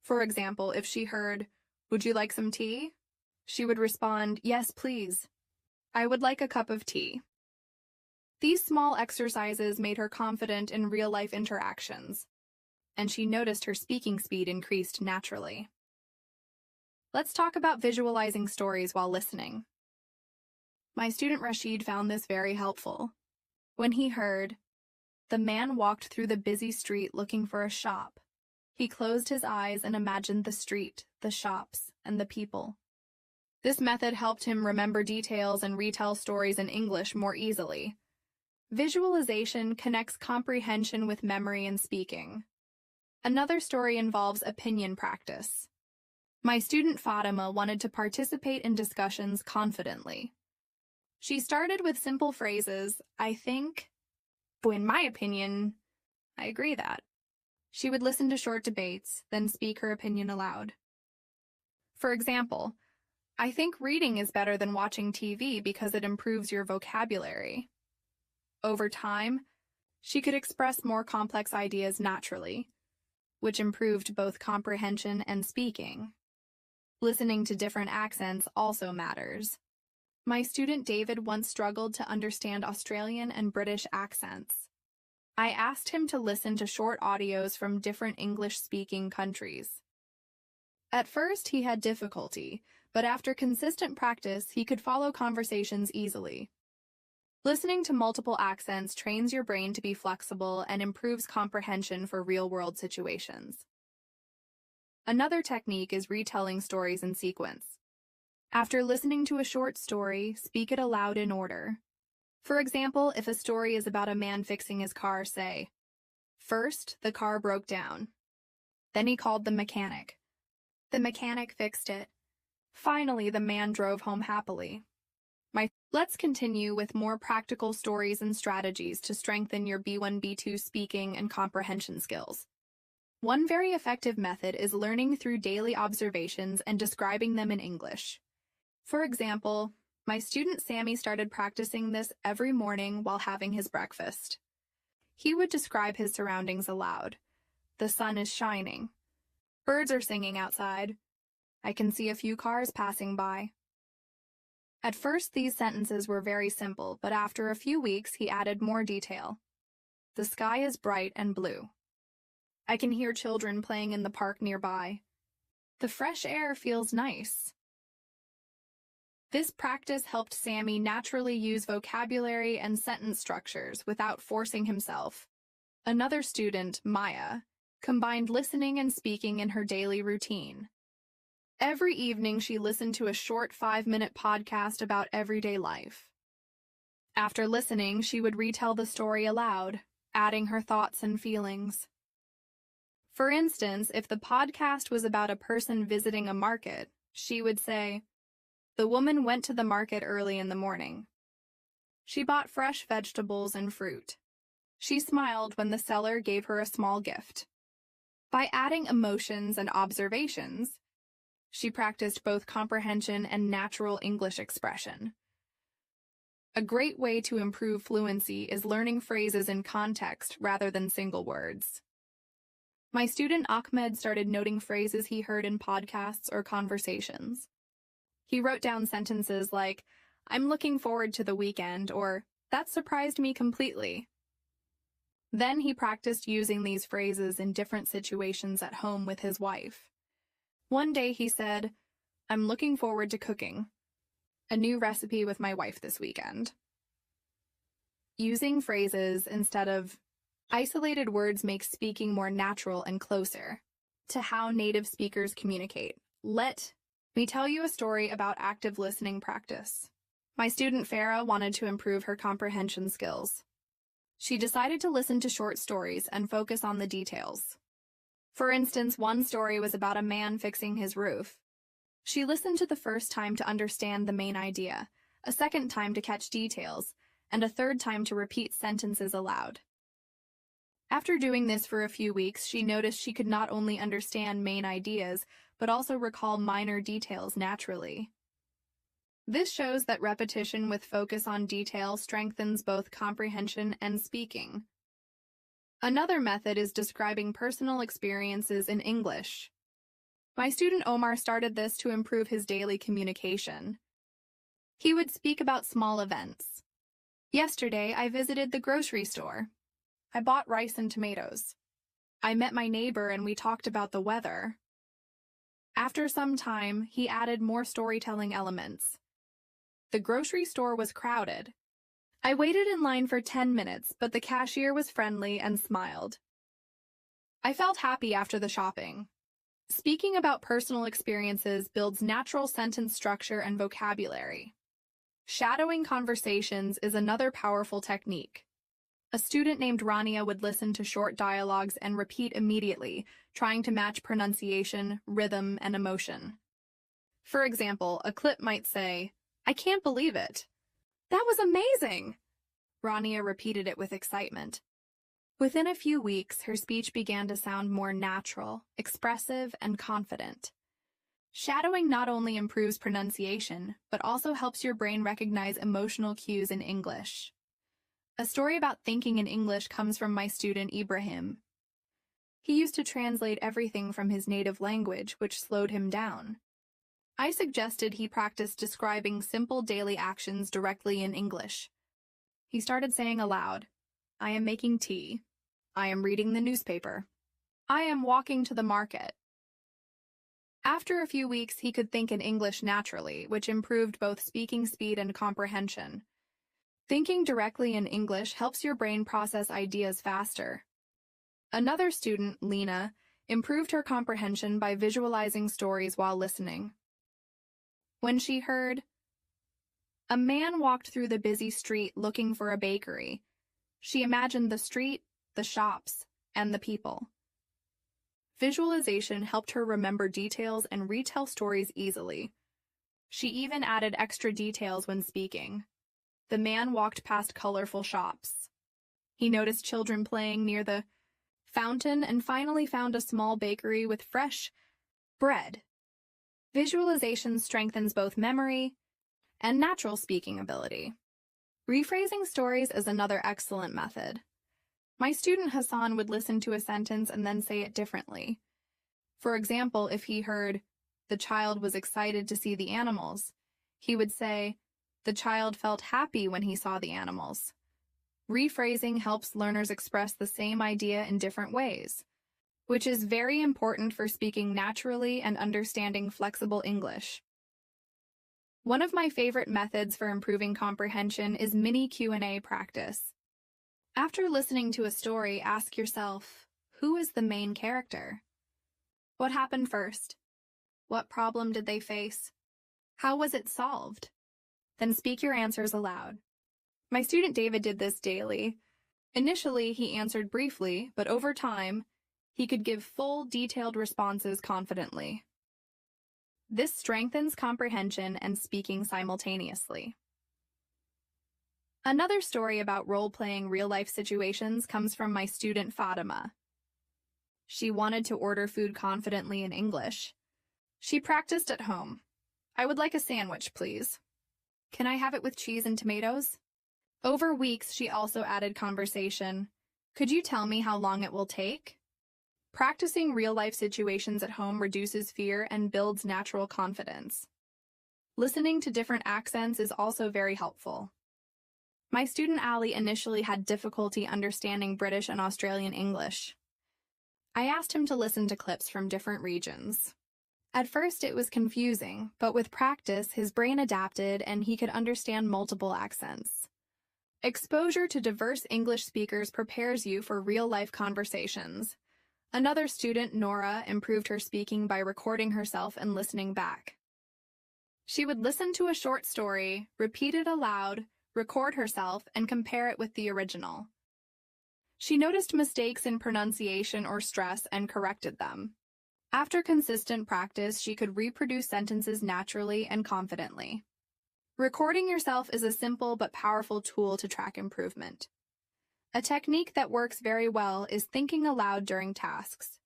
For example, if she heard, "Would you like some tea?" she would respond, "Yes, please. I would like a cup of tea." These small exercises made her confident in real-life interactions, and she noticed her speaking speed increased naturally. Let's talk about visualizing stories while listening. My student Rashid found this very helpful. When he heard, "The man walked through the busy street looking for a shop," he closed his eyes and imagined the street, the shops, and the people. This method helped him remember details and retell stories in English more easily. Visualization connects comprehension with memory and speaking. Another story involves opinion practice. My student Fatima wanted to participate in discussions confidently. She started with simple phrases, "I think," "in my opinion," "I agree that." She would listen to short debates, then speak her opinion aloud. For example, "I think reading is better than watching TV because it improves your vocabulary." Over time, she could express more complex ideas naturally, which improved both comprehension and speaking. Listening to different accents also matters. My student David once struggled to understand Australian and British accents. I asked him to listen to short audios from different English-speaking countries. At first, he had difficulty, but after consistent practice, he could follow conversations easily. Listening to multiple accents trains your brain to be flexible and improves comprehension for real-world situations. Another technique is retelling stories in sequence. After listening to a short story, speak it aloud in order. For example, if a story is about a man fixing his car, say, "First, the car broke down. Then he called the mechanic. The mechanic fixed it. Finally, the man drove home happily." Let's continue with more practical stories and strategies to strengthen your B1, B2 speaking and comprehension skills. One very effective method is learning through daily observations and describing them in English. For example, my student Sammy started practicing this every morning while having his breakfast. He would describe his surroundings aloud. "The sun is shining. Birds are singing outside. I can see a few cars passing by." At first, these sentences were very simple, but after a few weeks, he added more detail. "The sky is bright and blue. I can hear children playing in the park nearby. The fresh air feels nice." This practice helped Sammy naturally use vocabulary and sentence structures without forcing himself. Another student, Maya, combined listening and speaking in her daily routine. Every evening, she listened to a short 5-minute podcast about everyday life. After listening, she would retell the story aloud, adding her thoughts and feelings. For instance, if the podcast was about a person visiting a market, she would say, "The woman went to the market early in the morning. She bought fresh vegetables and fruit. She smiled when the seller gave her a small gift." By adding emotions and observations, she practiced both comprehension and natural English expression. A great way to improve fluency is learning phrases in context rather than single words. My student Ahmed started noting phrases he heard in podcasts or conversations. He wrote down sentences like, "I'm looking forward to the weekend," or "That surprised me completely." Then he practiced using these phrases in different situations at home with his wife. One day he said, "I'm looking forward to cooking a new recipe with my wife this weekend." Using phrases instead of isolated words makes speaking more natural and closer to how native speakers communicate. Let me tell you a story about active listening practice. My student Farah wanted to improve her comprehension skills. She decided to listen to short stories and focus on the details. For instance, one story was about a man fixing his roof. She listened to the first time to understand the main idea, a second time to catch details, and a third time to repeat sentences aloud. After doing this for a few weeks, she noticed she could not only understand main ideas, but also recall minor details naturally. This shows that repetition with focus on detail strengthens both comprehension and speaking. Another method is describing personal experiences in English. My student Omar started this to improve his daily communication. He would speak about small events. "Yesterday, I visited the grocery store. I bought rice and tomatoes. I met my neighbor and we talked about the weather." After some time, he added more storytelling elements. "The grocery store was crowded. I waited in line for 10 minutes, but the cashier was friendly and smiled. I felt happy after the shopping." Speaking about personal experiences builds natural sentence structure and vocabulary. Shadowing conversations is another powerful technique. A student named Rania would listen to short dialogues and repeat immediately, trying to match pronunciation, rhythm, and emotion. For example, a clip might say, "I can't believe it. That was amazing." Rania repeated it with excitement. Within a few weeks, her speech began to sound more natural, expressive, and confident. Shadowing not only improves pronunciation, but also helps your brain recognize emotional cues in English. A story about thinking in English comes from my student Ibrahim. He used to translate everything from his native language, which slowed him down. I suggested he practice describing simple daily actions directly in English. He started saying aloud, "I am making tea. I am reading the newspaper. I am walking to the market." After a few weeks, he could think in English naturally, which improved both speaking speed and comprehension. Thinking directly in English helps your brain process ideas faster. Another student, Lena, improved her comprehension by visualizing stories while listening. When she heard, "A man walked through the busy street looking for a bakery," she imagined the street, the shops, and the people. Visualization helped her remember details and retell stories easily. She even added extra details when speaking. The man walked past colorful shops. He noticed children playing near the fountain and finally found a small bakery with fresh bread. Visualization strengthens both memory and natural speaking ability. Rephrasing stories is another excellent method. My student Hassan would listen to a sentence and then say it differently. For example, if he heard, "The child was excited to see the animals," he would say, "The child felt happy when he saw the animals." Rephrasing helps learners express the same idea in different ways, which is very important for speaking naturally and understanding flexible English. One of my favorite methods for improving comprehension is mini Q&A practice. After listening to a story, ask yourself, who is the main character? What happened first? What problem did they face? How was it solved? Then speak your answers aloud. My student David did this daily. Initially, he answered briefly, but over time, he could give full, detailed responses confidently. This strengthens comprehension and speaking simultaneously. Another story about role-playing real-life situations comes from my student Fatima. She wanted to order food confidently in English. She practiced at home. "I would like a sandwich, please. Can I have it with cheese and tomatoes?" Over weeks, she also added conversation. "Could you tell me how long it will take?" Practicing real-life situations at home reduces fear and builds natural confidence. Listening to different accents is also very helpful. My student Ali initially had difficulty understanding British and Australian English. I asked him to listen to clips from different regions. At first it was confusing, but with practice his brain adapted and he could understand multiple accents. Exposure to diverse English speakers prepares you for real-life conversations. Another student, Nora, improved her speaking by recording herself and listening back. She would listen to a short story, repeat it aloud, record herself, and compare it with the original. She noticed mistakes in pronunciation or stress and corrected them. After consistent practice, she could reproduce sentences naturally and confidently. Recording yourself is a simple but powerful tool to track improvement. A technique that works very well is thinking aloud during tasks.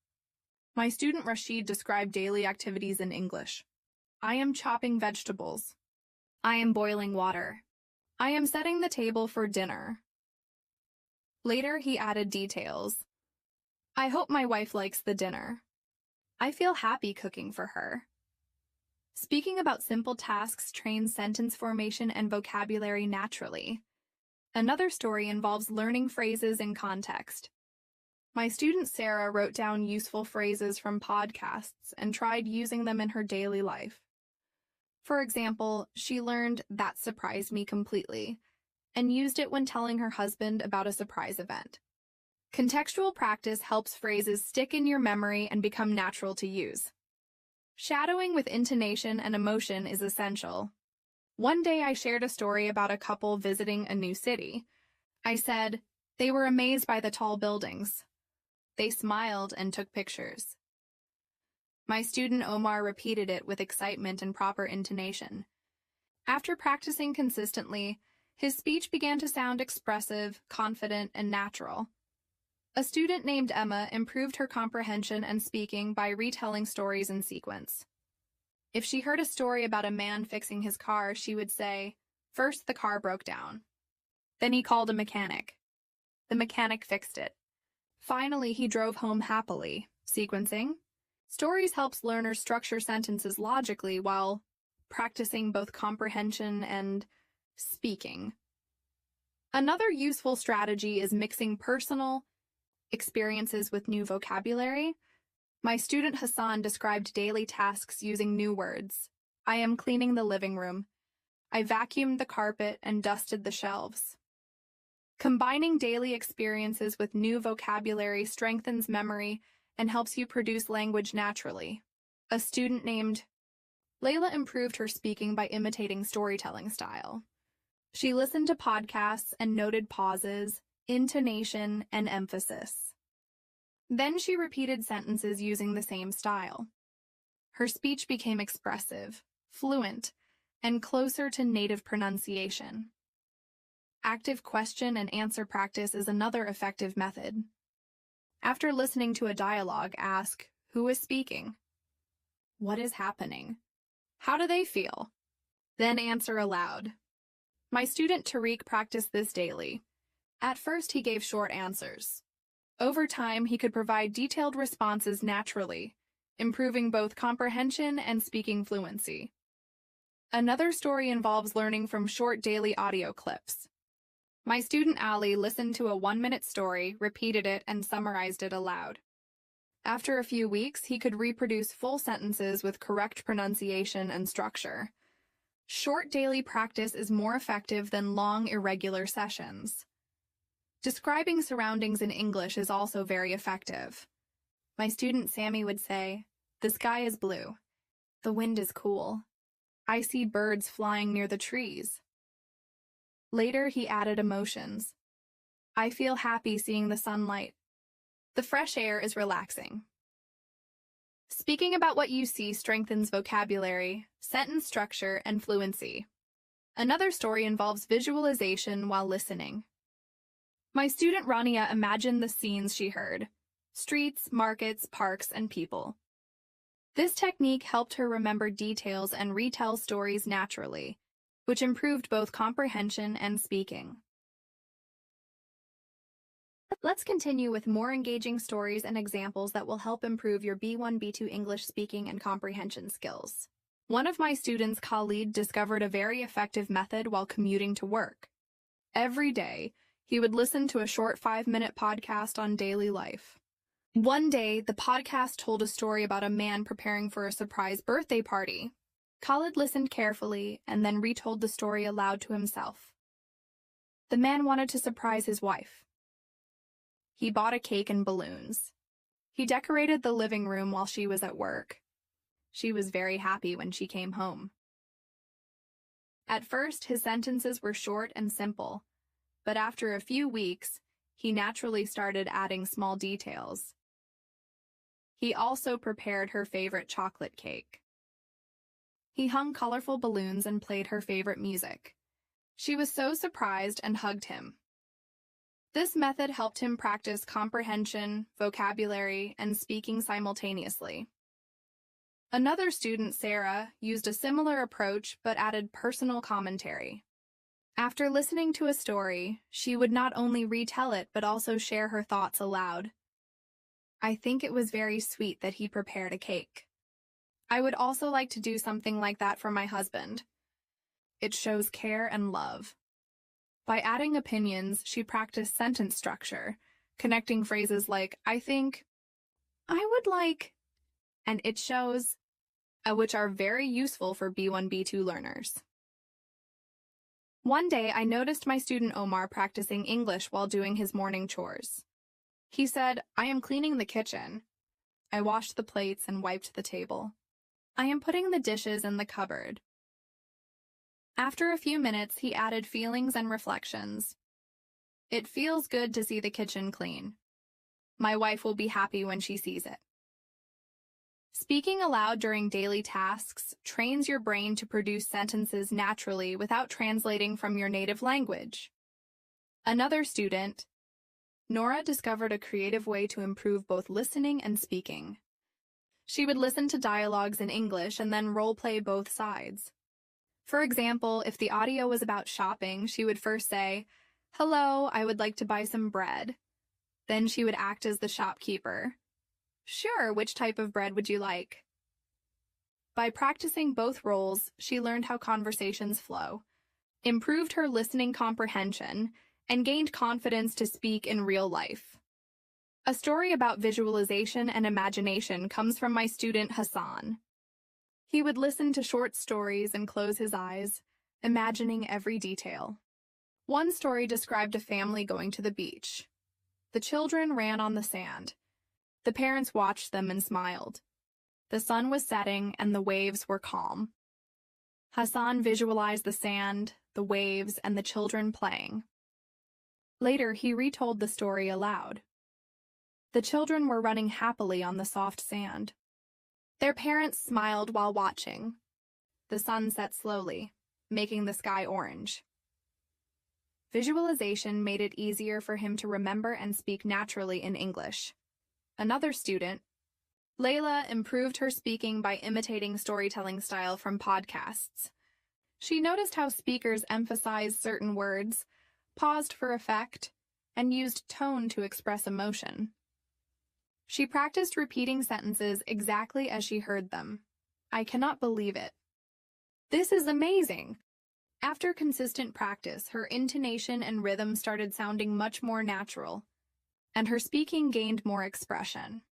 My student Rashid described daily activities in English. I am chopping vegetables. I am boiling water. I am setting the table for dinner. Later, he added details. I hope my wife likes the dinner. I feel happy cooking for her. Speaking about simple tasks trains sentence formation and vocabulary naturally. Another story involves learning phrases in context. My student Sarah wrote down useful phrases from podcasts and tried using them in her daily life. For example, she learned "that surprised me completely" and used it when telling her husband about a surprise event. Contextual practice helps phrases stick in your memory and become natural to use. Shadowing with intonation and emotion is essential. One day I shared a story about a couple visiting a new city. I said, they were amazed by the tall buildings. They smiled and took pictures. My student Omar repeated it with excitement and proper intonation. After practicing consistently, his speech began to sound expressive, confident, and natural. A student named Emma improved her comprehension and speaking by retelling stories in sequence. If she heard a story about a man fixing his car, she would say, "First the car broke down. Then he called a mechanic. The mechanic fixed it. Finally, he drove home happily." Sequencing. Stories helps learners structure sentences logically while practicing both comprehension and speaking. Another useful strategy is mixing personal experiences with new vocabulary. My student Hassan described daily tasks using new words. I am cleaning the living room. I vacuumed the carpet and dusted the shelves. Combining daily experiences with new vocabulary strengthens memory and helps you produce language naturally. A student named Layla improved her speaking by imitating storytelling style. She listened to podcasts and noted pauses, intonation, and emphasis. Then she repeated sentences using the same style. Her speech became expressive, fluent, and closer to native pronunciation. Active question and answer practice is another effective method. After listening to a dialogue, ask, who is speaking? What is happening? How do they feel? Then answer aloud. My student Tariq practiced this daily. At first, he gave short answers. Over time, he could provide detailed responses naturally, improving both comprehension and speaking fluency. Another story involves learning from short daily audio clips. My student Ali listened to a 1-minute story, repeated it, and summarized it aloud. After a few weeks, he could reproduce full sentences with correct pronunciation and structure. Short daily practice is more effective than long, irregular sessions. Describing surroundings in English is also very effective. My student Sammy would say, "The sky is blue. The wind is cool. I see birds flying near the trees." Later, he added emotions. "I feel happy seeing the sunlight. The fresh air is relaxing." Speaking about what you see strengthens vocabulary, sentence structure, and fluency. Another story involves visualization while listening. My student Rania imagined the scenes she heard: streets, markets, parks, and people. This technique helped her remember details and retell stories naturally, which improved both comprehension and speaking. Let's continue with more engaging stories and examples that will help improve your B1, B2 English speaking and comprehension skills. One of my students, Khalid, discovered a very effective method while commuting to work. Every day, he would listen to a short 5-minute podcast on daily life. One day, the podcast told a story about a man preparing for a surprise birthday party. Khalid listened carefully and then retold the story aloud to himself. The man wanted to surprise his wife. He bought a cake and balloons. He decorated the living room while she was at work. She was very happy when she came home. At first, his sentences were short and simple, but after a few weeks, he naturally started adding small details. He also prepared her favorite chocolate cake. He hung colorful balloons and played her favorite music. She was so surprised and hugged him. This method helped him practice comprehension, vocabulary, and speaking simultaneously. Another student, Sarah, used a similar approach but added personal commentary. After listening to a story, she would not only retell it but also share her thoughts aloud. I think it was very sweet that he prepared a cake. I would also like to do something like that for my husband. It shows care and love. By adding opinions, she practiced sentence structure, connecting phrases like, I think, I would like, and it shows, which are very useful for B1, B2 learners. One day, I noticed my student Omar practicing English while doing his morning chores. He said, I am cleaning the kitchen. I washed the plates and wiped the table. I am putting the dishes in the cupboard. After a few minutes, he added feelings and reflections. It feels good to see the kitchen clean. My wife will be happy when she sees it. Speaking aloud during daily tasks trains your brain to produce sentences naturally without translating from your native language. Another student, Nora, discovered a creative way to improve both listening and speaking. She would listen to dialogues in English and then role-play both sides. For example, if the audio was about shopping, she would first say, Hello, I would like to buy some bread. Then she would act as the shopkeeper. Sure, which type of bread would you like? By practicing both roles, she learned how conversations flow, improved her listening comprehension, and gained confidence to speak in real life. A story about visualization and imagination comes from my student Hassan. He would listen to short stories and close his eyes, imagining every detail. One story described a family going to the beach. The children ran on the sand. The parents watched them and smiled. The sun was setting and the waves were calm. Hassan visualized the sand, the waves, and the children playing. Later, he retold the story aloud. The children were running happily on the soft sand. Their parents smiled while watching. The sun set slowly, making the sky orange. Visualization made it easier for him to remember and speak naturally in English. Another student, Layla, improved her speaking by imitating storytelling style from podcasts. She noticed how speakers emphasized certain words, paused for effect, and used tone to express emotion. She practiced repeating sentences exactly as she heard them. I cannot believe it. This is amazing! After consistent practice, her intonation and rhythm started sounding much more natural, and her speaking gained more expression.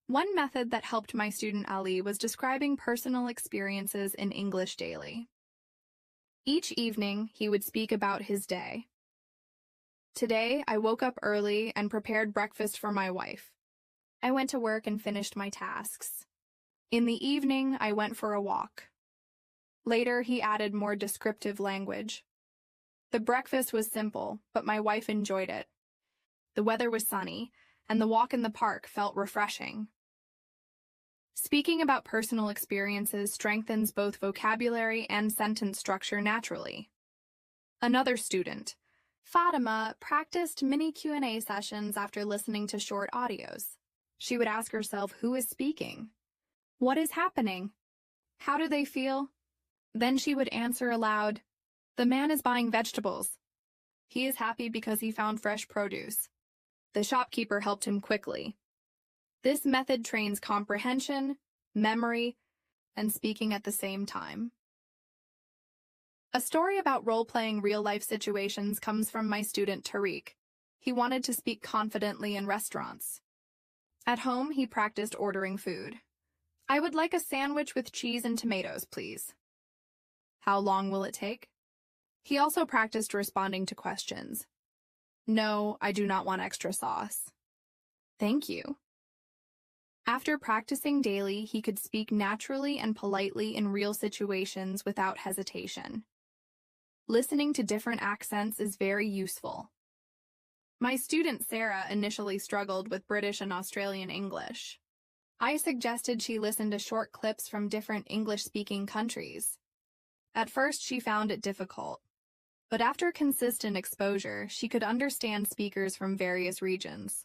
One method that helped my student Ali was describing personal experiences in English daily. Each evening, he would speak about his day. Today, I woke up early and prepared breakfast for my wife. I went to work and finished my tasks. In the evening, I went for a walk. Later, he added more descriptive language. The breakfast was simple, but my wife enjoyed it. The weather was sunny, and the walk in the park felt refreshing. Speaking about personal experiences strengthens both vocabulary and sentence structure naturally. Another student, Fatima, practiced mini Q&A sessions after listening to short audios. She would ask herself, who is speaking? What is happening? How do they feel? Then she would answer aloud, the man is buying vegetables. He is happy because he found fresh produce. The shopkeeper helped him quickly. This method trains comprehension, memory, and speaking at the same time. A story about role-playing real-life situations comes from my student Tariq. He wanted to speak confidently in restaurants. At home, he practiced ordering food. "I would like a sandwich with cheese and tomatoes, please." "How long will it take?" He also practiced responding to questions. "No, I do not want extra sauce." "Thank you." After practicing daily, he could speak naturally and politely in real situations without hesitation. Listening to different accents is very useful. My student Sarah initially struggled with British and Australian English. I suggested she listen to short clips from different English-speaking countries. At first, she found it difficult, but after consistent exposure, she could understand speakers from various regions.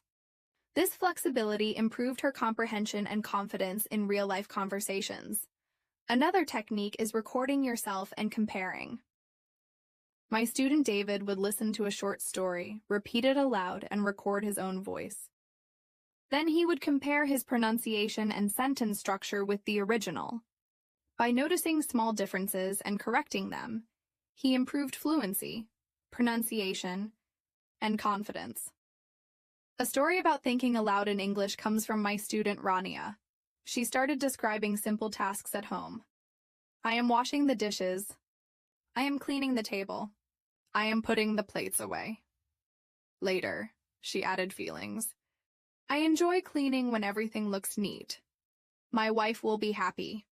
This flexibility improved her comprehension and confidence in real-life conversations. Another technique is recording yourself and comparing. My student David would listen to a short story, repeat it aloud, and record his own voice. Then he would compare his pronunciation and sentence structure with the original. By noticing small differences and correcting them, he improved fluency, pronunciation, and confidence. A story about thinking aloud in English comes from my student Rania. She started describing simple tasks at home. "I am washing the dishes. I am cleaning the table. I am putting the plates away." Later, she added feelings. "I enjoy cleaning when everything looks neat. My wife will be happy."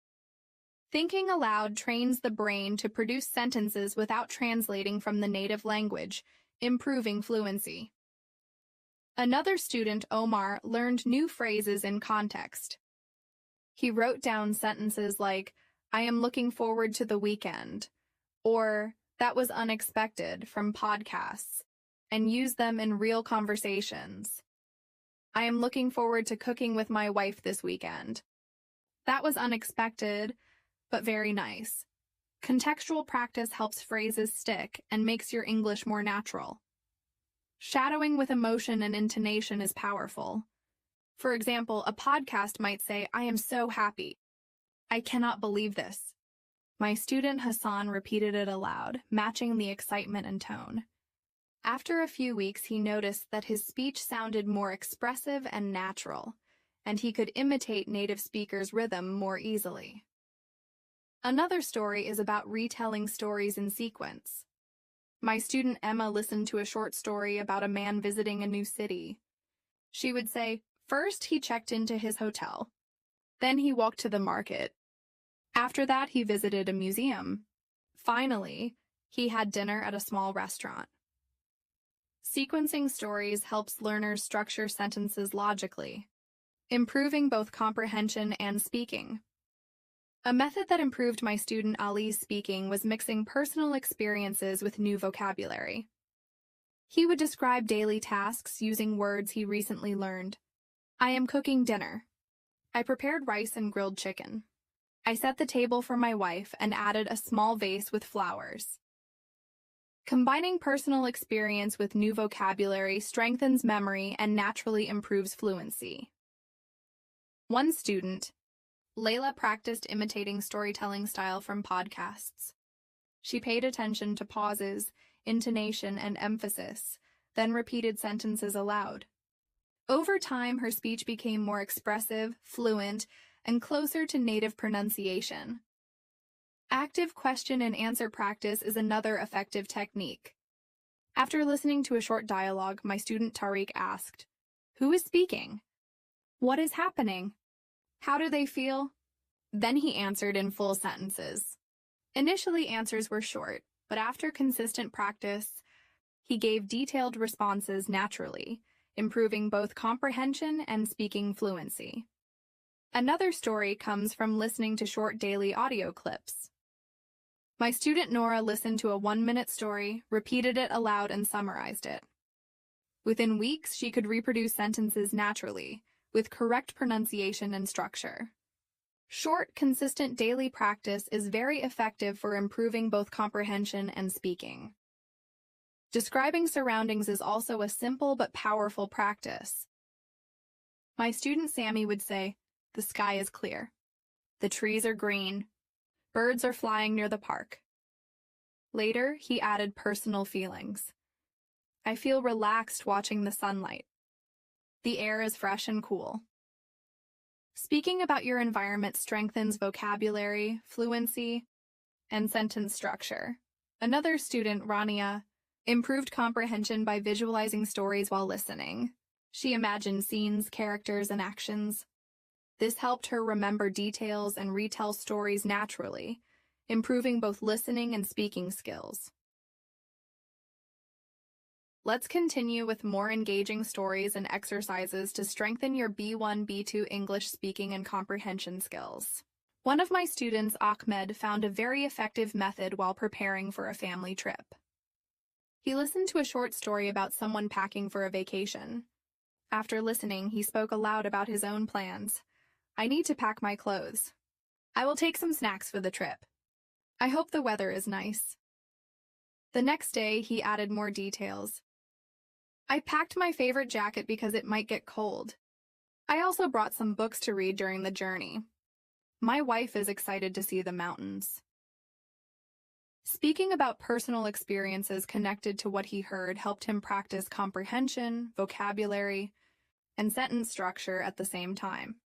Thinking aloud trains the brain to produce sentences without translating from the native language, improving fluency. Another student, Omar, learned new phrases in context. He wrote down sentences like, "I am looking forward to the weekend," or "That was unexpected" from podcasts, and used them in real conversations. "I am looking forward to cooking with my wife this weekend." "That was unexpected, but very nice." Contextual practice helps phrases stick and makes your English more natural. Shadowing with emotion and intonation is powerful. For example, a podcast might say, "I am so happy. I cannot believe this." My student Hassan repeated it aloud, matching the excitement and tone. After a few weeks, he noticed that his speech sounded more expressive and natural, and he could imitate native speakers' rhythm more easily. Another story is about retelling stories in sequence. My student Emma listened to a short story about a man visiting a new city. She would say, "First, he checked into his hotel. Then he walked to the market. After that, he visited a museum. Finally, he had dinner at a small restaurant." Sequencing stories helps learners structure sentences logically, improving both comprehension and speaking. A method that improved my student Ali's speaking was mixing personal experiences with new vocabulary. He would describe daily tasks using words he recently learned. "I am cooking dinner. I prepared rice and grilled chicken. I set the table for my wife and added a small vase with flowers." Combining personal experience with new vocabulary strengthens memory and naturally improves fluency. One student, Layla, practiced imitating storytelling style from podcasts. She paid attention to pauses, intonation, and emphasis, then repeated sentences aloud. Over time, her speech became more expressive, fluent, and closer to native pronunciation. Active question and answer practice is another effective technique. After listening to a short dialogue, my student Tariq asked, "Who is speaking? What is happening? How do they feel?" Then he answered in full sentences. Initially, answers were short, but after consistent practice, he gave detailed responses naturally, improving both comprehension and speaking fluency. Another story comes from listening to short daily audio clips. My student Nora listened to a 1-minute story, repeated it aloud, and summarized it. Within weeks, she could reproduce sentences naturally, with correct pronunciation and structure. Short, consistent daily practice is very effective for improving both comprehension and speaking. Describing surroundings is also a simple but powerful practice. My student Sammy would say, "The sky is clear. The trees are green. Birds are flying near the park." Later, he added personal feelings. "I feel relaxed watching the sunlight. The air is fresh and cool." Speaking about your environment strengthens vocabulary, fluency, and sentence structure. Another student, Rania, improved comprehension by visualizing stories while listening. She imagined scenes, characters, and actions. This helped her remember details and retell stories naturally, improving both listening and speaking skills. Let's continue with more engaging stories and exercises to strengthen your B1, B2 English speaking and comprehension skills. One of my students, Ahmed, found a very effective method while preparing for a family trip. He listened to a short story about someone packing for a vacation. After listening, he spoke aloud about his own plans. "I need to pack my clothes. I will take some snacks for the trip. I hope the weather is nice." The next day, he added more details. "I packed my favorite jacket because it might get cold. I also brought some books to read during the journey. My wife is excited to see the mountains." Speaking about personal experiences connected to what he heard helped him practice comprehension, vocabulary, and sentence structure at the same time.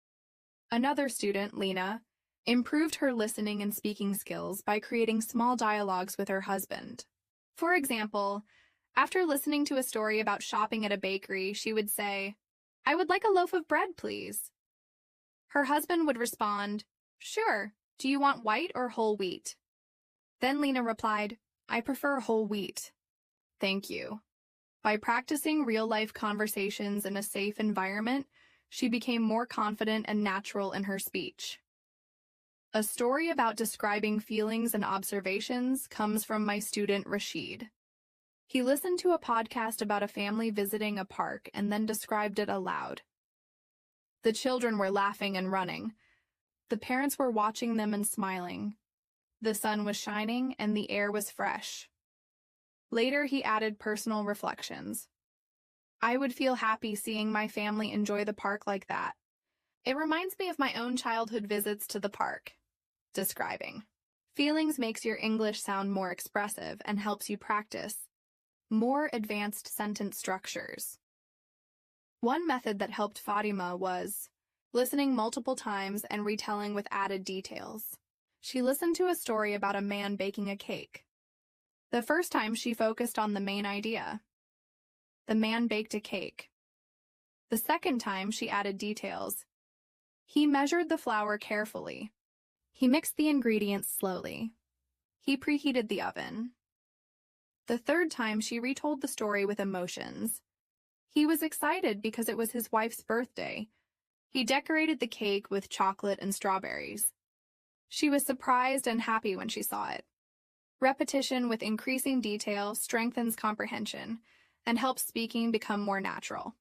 Another student, Lena, improved her listening and speaking skills by creating small dialogues with her husband. For example, after listening to a story about shopping at a bakery, she would say, "I would like a loaf of bread, please." Her husband would respond, "Sure, do you want white or whole wheat?" Then Lena replied, "I prefer whole wheat. Thank you." By practicing real-life conversations in a safe environment, she became more confident and natural in her speech. A story about describing feelings and observations comes from my student Rashid. He listened to a podcast about a family visiting a park and then described it aloud. The children were laughing and running. The parents were watching them and smiling. The sun was shining and the air was fresh. Later, he added personal reflections. "I would feel happy seeing my family enjoy the park like that. It reminds me of my own childhood visits to the park." Describing feelings makes your English sound more expressive and helps you practice more advanced sentence structures. One method that helped Fatima was listening multiple times and retelling with added details. She listened to a story about a man baking a cake. The first time she focused on the main idea. The man baked a cake. The second time she added details. He measured the flour carefully. He mixed the ingredients slowly. He preheated the oven. The third time she retold the story with emotions. He was excited because it was his wife's birthday. He decorated the cake with chocolate and strawberries. She was surprised and happy when she saw it. Repetition with increasing detail strengthens comprehension and helps speaking become more natural.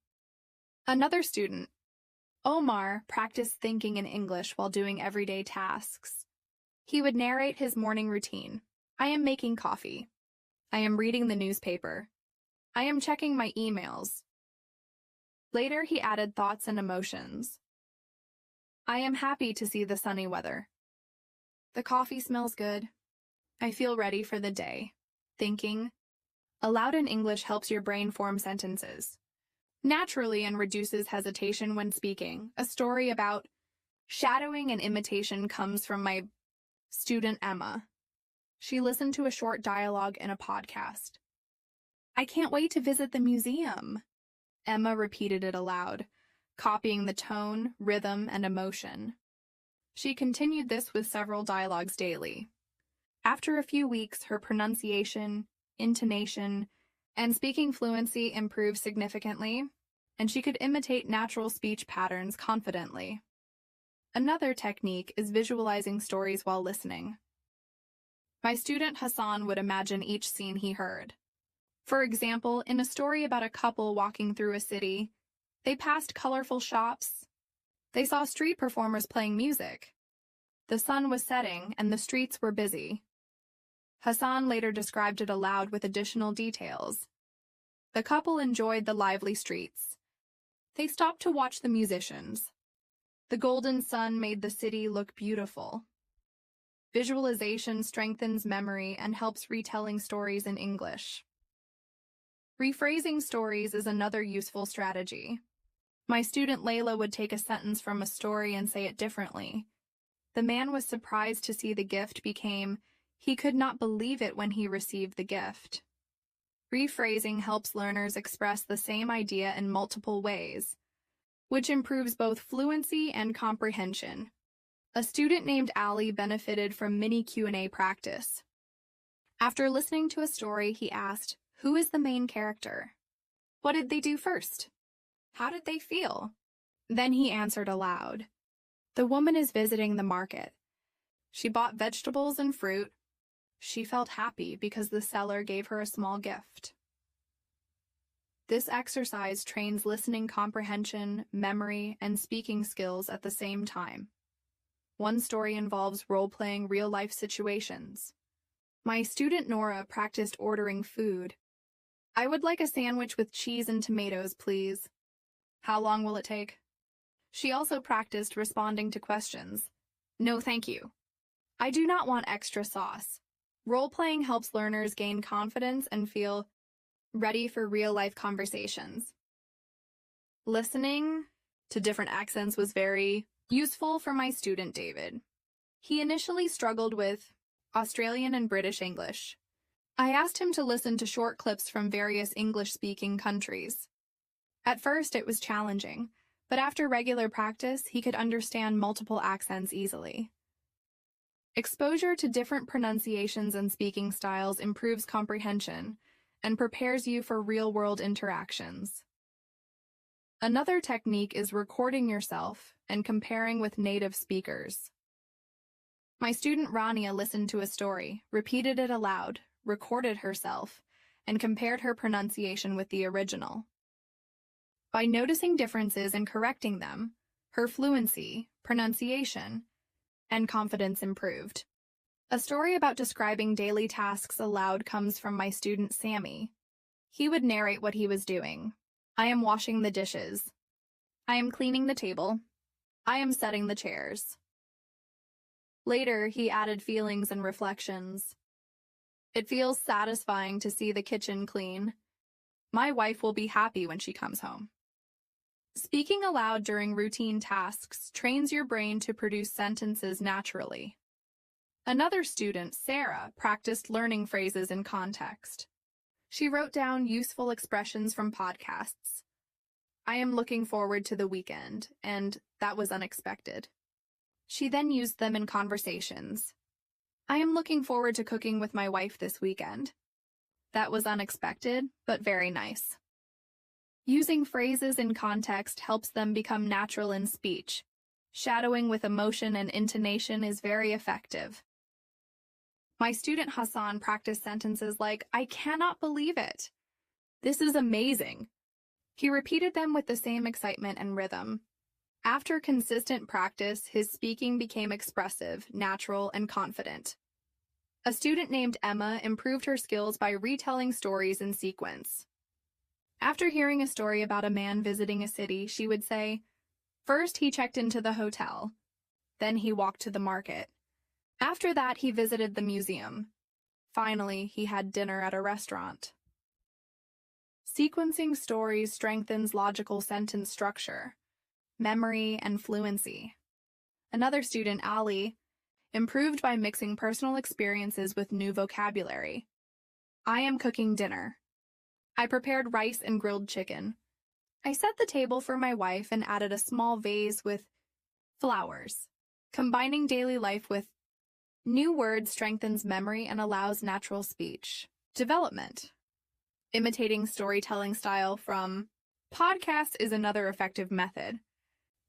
Another student, Omar, practiced thinking in English while doing everyday tasks. He would narrate his morning routine. "I am making coffee. I am reading the newspaper. I am checking my emails." Later, he added thoughts and emotions. "I am happy to see the sunny weather. The coffee smells good. I feel ready for the day." Thinking aloud in English helps your brain form sentences naturally and reduces hesitation when speaking. A story about shadowing and imitation comes from my student Emma. She listened to a short dialogue in a podcast. "I can't wait to visit the museum." Emma repeated it aloud, copying the tone, rhythm, and emotion. She continued this with several dialogues daily. After a few weeks, her pronunciation, intonation, and speaking fluency improved significantly, and she could imitate natural speech patterns confidently. Another technique is visualizing stories while listening. My student Hassan would imagine each scene he heard. For example, in a story about a couple walking through a city, they passed colorful shops. They saw street performers playing music. The sun was setting and the streets were busy. Hassan later described it aloud with additional details. The couple enjoyed the lively streets. They stopped to watch the musicians. The golden sun made the city look beautiful. Visualization strengthens memory and helps retelling stories in English. Rephrasing stories is another useful strategy. My student Layla would take a sentence from a story and say it differently. The man was surprised to see the gift became, he could not believe it when he received the gift. Rephrasing helps learners express the same idea in multiple ways, which improves both fluency and comprehension. A student named Allie benefited from mini Q&A practice. After listening to a story, he asked, "Who is the main character? What did they do first? How did they feel?" Then he answered aloud, "The woman is visiting the market. She bought vegetables and fruit. She felt happy because the seller gave her a small gift." This exercise trains listening comprehension, memory, and speaking skills at the same time. One story involves role-playing real-life situations. My student Nora practiced ordering food. "I would like a sandwich with cheese and tomatoes, please. How long will it take?" She also practiced responding to questions. "No, thank you. I do not want extra sauce." Role-playing helps learners gain confidence and feel ready for real-life conversations. Listening to different accents was very useful for my student David. He initially struggled with Australian and British English. I asked him to listen to short clips from various English-speaking countries. At first, it was challenging, but after regular practice, he could understand multiple accents easily. Exposure to different pronunciations and speaking styles improves comprehension and prepares you for real-world interactions. Another technique is recording yourself and comparing with native speakers. My student Rania listened to a story, repeated it aloud, recorded herself, and compared her pronunciation with the original. By noticing differences and correcting them, her fluency, pronunciation, and confidence improved. A story about describing daily tasks aloud comes from my student Sammy. He would narrate what he was doing. "I am washing the dishes. I am cleaning the table. I am setting the chairs." Later, he added feelings and reflections. "It feels satisfying to see the kitchen clean. My wife will be happy when she comes home." Speaking aloud during routine tasks trains your brain to produce sentences naturally. Another student, Sarah, practiced learning phrases in context. She wrote down useful expressions from podcasts. "I am looking forward to the weekend," and "that was unexpected." She then used them in conversations. "I am looking forward to cooking with my wife this weekend. That was unexpected, but very nice." Using phrases in context helps them become natural in speech. Shadowing with emotion and intonation is very effective. My student Hassan practiced sentences like, "I cannot believe it. This is amazing." He repeated them with the same excitement and rhythm. After consistent practice, his speaking became expressive, natural, and confident. A student named Emma improved her skills by retelling stories in sequence. After hearing a story about a man visiting a city, she would say, "First he checked into the hotel. Then he walked to the market. After that, he visited the museum. Finally, he had dinner at a restaurant." Sequencing stories strengthens logical sentence structure, memory, and fluency. Another student, Ali, improved by mixing personal experiences with new vocabulary. "I am cooking dinner. I prepared rice and grilled chicken. I set the table for my wife and added a small vase with flowers." Combining daily life with new words strengthens memory and allows natural speech development. Imitating storytelling style from podcasts is another effective method.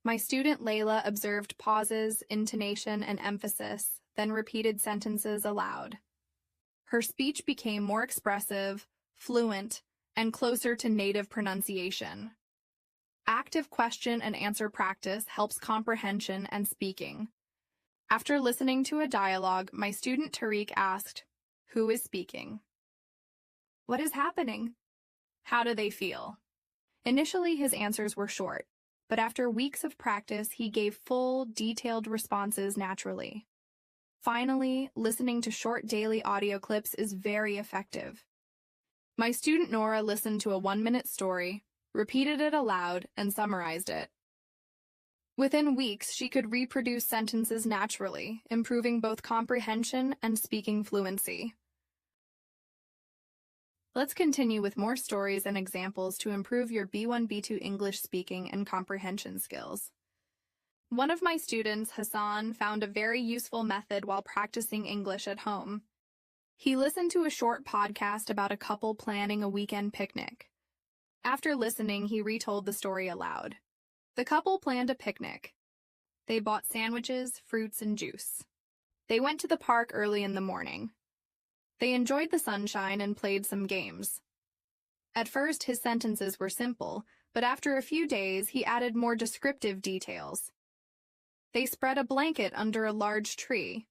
My student Layla observed pauses, intonation, and emphasis, then repeated sentences aloud. Her speech became more expressive, fluent, and closer to native pronunciation. Active question and answer practice helps comprehension and speaking. After listening to a dialogue, my student Tariq asked, "Who is speaking? What is happening? How do they feel? Initially, his answers were short, but after weeks of practice, he gave full, detailed responses naturally. Finally, listening to short daily audio clips is very effective. My student Nora listened to a 1-minute story, repeated it aloud, and summarized it. Within weeks, she could reproduce sentences naturally, improving both comprehension and speaking fluency. Let's continue with more stories and examples to improve your B1, B2 English speaking and comprehension skills. One of my students, Hassan, found a very useful method while practicing English at home. He listened to a short podcast about a couple planning a weekend picnic. After listening, he retold the story aloud. The couple planned a picnic. They bought sandwiches, fruits, and juice. They went to the park early in the morning. They enjoyed the sunshine and played some games. At first, his sentences were simple, but after a few days, he added more descriptive details. They spread a blanket under a large tree.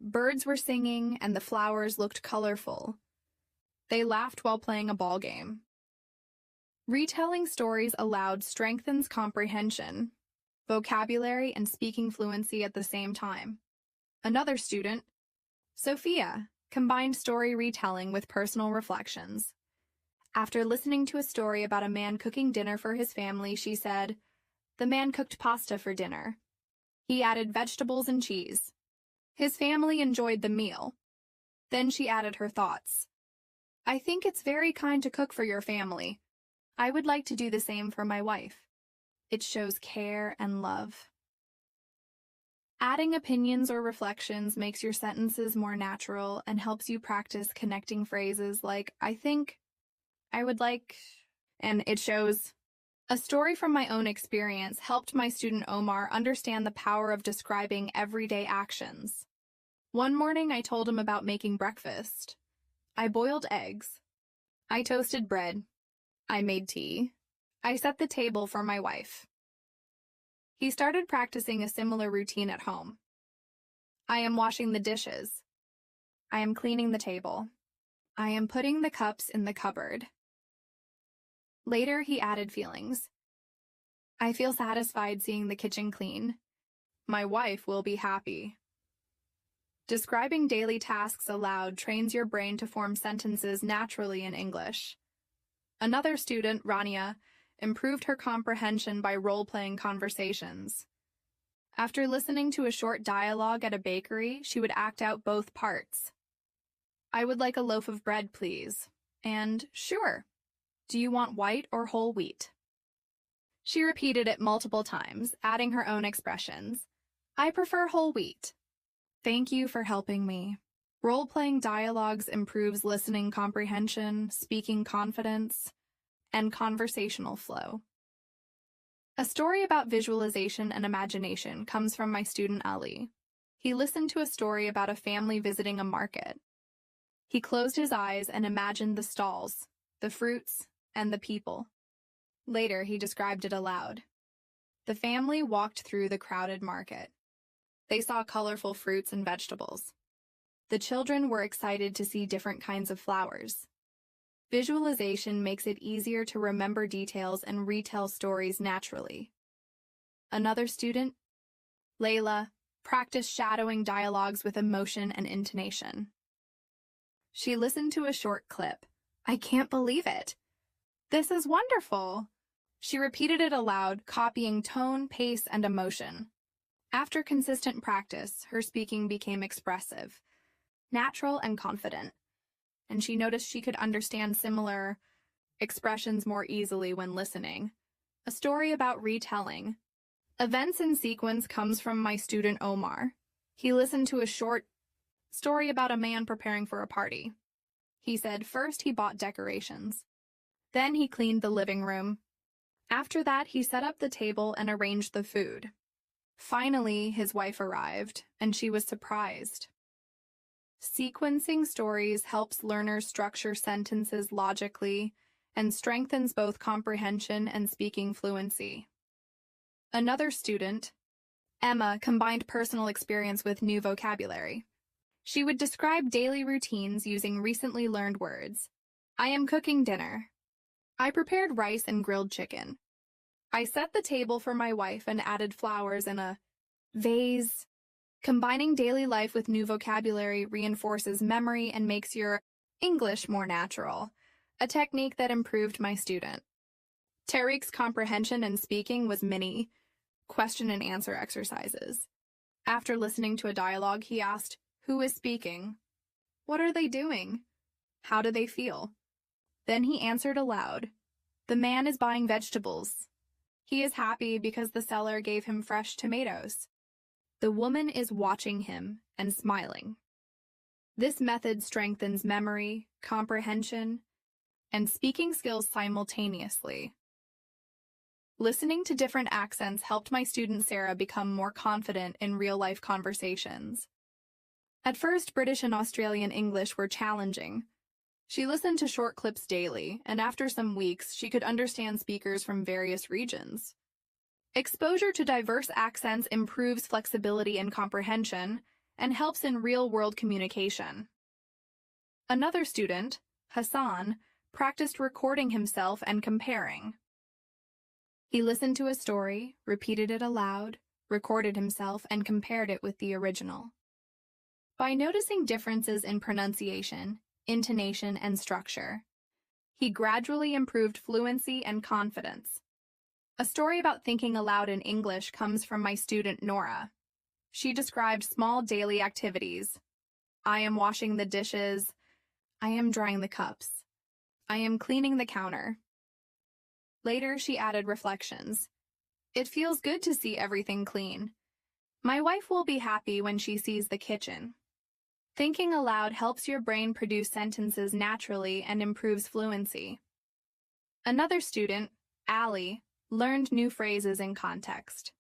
Birds were singing, and the flowers looked colorful. They laughed while playing a ball game. Retelling stories aloud strengthens comprehension, vocabulary, and speaking fluency at the same time. Another student, Sophia, combined story retelling with personal reflections. After listening to a story about a man cooking dinner for his family, she said, "The man cooked pasta for dinner. He added vegetables and cheese. His family enjoyed the meal." Then she added her thoughts. "I think it's very kind to cook for your family. I would like to do the same for my wife. It shows care and love." Adding opinions or reflections makes your sentences more natural and helps you practice connecting phrases like, "I think," "I would like," and "it shows." A story from my own experience helped my student Omar understand the power of describing everyday actions. One morning, I told him about making breakfast. I boiled eggs. I toasted bread. I made tea. I set the table for my wife. He started practicing a similar routine at home. I am washing the dishes. I am cleaning the table. I am putting the cups in the cupboard. Later, he added feelings. I feel satisfied seeing the kitchen clean. My wife will be happy. Describing daily tasks aloud trains your brain to form sentences naturally in English. Another student, Rania, improved her comprehension by role-playing conversations. After listening to a short dialogue at a bakery, she would act out both parts. "I would like a loaf of bread, please." And, "Sure. Do you want white or whole wheat?" She repeated it multiple times, adding her own expressions. "I prefer whole wheat." "Thank you for helping me." Role-playing dialogues improves listening comprehension, speaking confidence, and conversational flow. A story about visualization and imagination comes from my student Ali. He listened to a story about a family visiting a market. He closed his eyes and imagined the stalls, the fruits, and the people. Later, he described it aloud. The family walked through the crowded market. They saw colorful fruits and vegetables. The children were excited to see different kinds of flowers. Visualization makes it easier to remember details and retell stories naturally. Another student, Layla, practiced shadowing dialogues with emotion and intonation. She listened to a short clip. "I can't believe it. This is wonderful." She repeated it aloud, copying tone, pace, and emotion. After consistent practice, her speaking became expressive, natural, and confident, and she noticed she could understand similar expressions more easily when listening. A story about retelling. Events in sequence comes from my student Omar. He listened to a short story about a man preparing for a party. He said first he bought decorations. Then he cleaned the living room. After that, he set up the table and arranged the food. Finally, his wife arrived, and she was surprised. Sequencing stories helps learners structure sentences logically and strengthens both comprehension and speaking fluency. Another student, Emma, combined personal experience with new vocabulary. She would describe daily routines using recently learned words. "I am cooking dinner." I prepared rice and grilled chicken. I set the table for my wife and added flowers in a vase. Combining daily life with new vocabulary reinforces memory and makes your English more natural, a technique that improved my student. Tariq's comprehension and speaking was mini question and answer exercises. After listening to a dialogue, he asked, "Who is speaking? What are they doing? How do they feel?" Then he answered aloud, "The man is buying vegetables. He is happy because the seller gave him fresh tomatoes. The woman is watching him and smiling." This method strengthens memory, comprehension, and speaking skills simultaneously. Listening to different accents helped my student Sarah become more confident in real-life conversations. At first, British and Australian English were challenging. She listened to short clips daily, and after some weeks, she could understand speakers from various regions. Exposure to diverse accents improves flexibility and comprehension and helps in real-world communication. Another student, Hassan, practiced recording himself and comparing. He listened to a story, repeated it aloud, recorded himself, and compared it with the original. By noticing differences in pronunciation, intonation, and structure, he gradually improved fluency and confidence. A story about thinking aloud in English comes from my student Nora. She described small daily activities. I am washing the dishes. I am drying the cups. I am cleaning the counter. Later, she added reflections. It feels good to see everything clean. My wife will be happy when she sees the kitchen. Thinking aloud helps your brain produce sentences naturally and improves fluency. Another student, Ali, learned new phrases in context.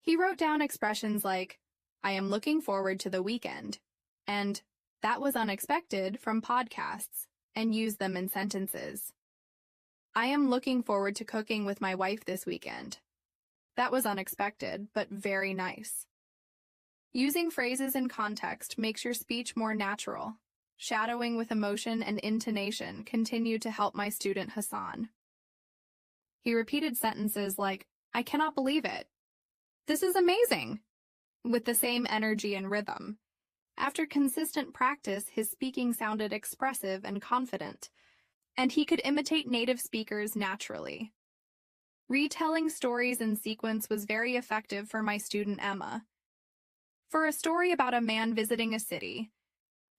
He wrote down expressions like, "I am looking forward to the weekend," and "That was unexpected" from podcasts, and used them in sentences. "I am looking forward to cooking with my wife this weekend. That was unexpected, but very nice." Using phrases in context makes your speech more natural. Shadowing with emotion and intonation continued to help my student Hassan. He repeated sentences like, "I cannot believe it. This is amazing," with the same energy and rhythm. After consistent practice, his speaking sounded expressive and confident, and he could imitate native speakers naturally. Retelling stories in sequence was very effective for my student Emma. For a story about a man visiting a city,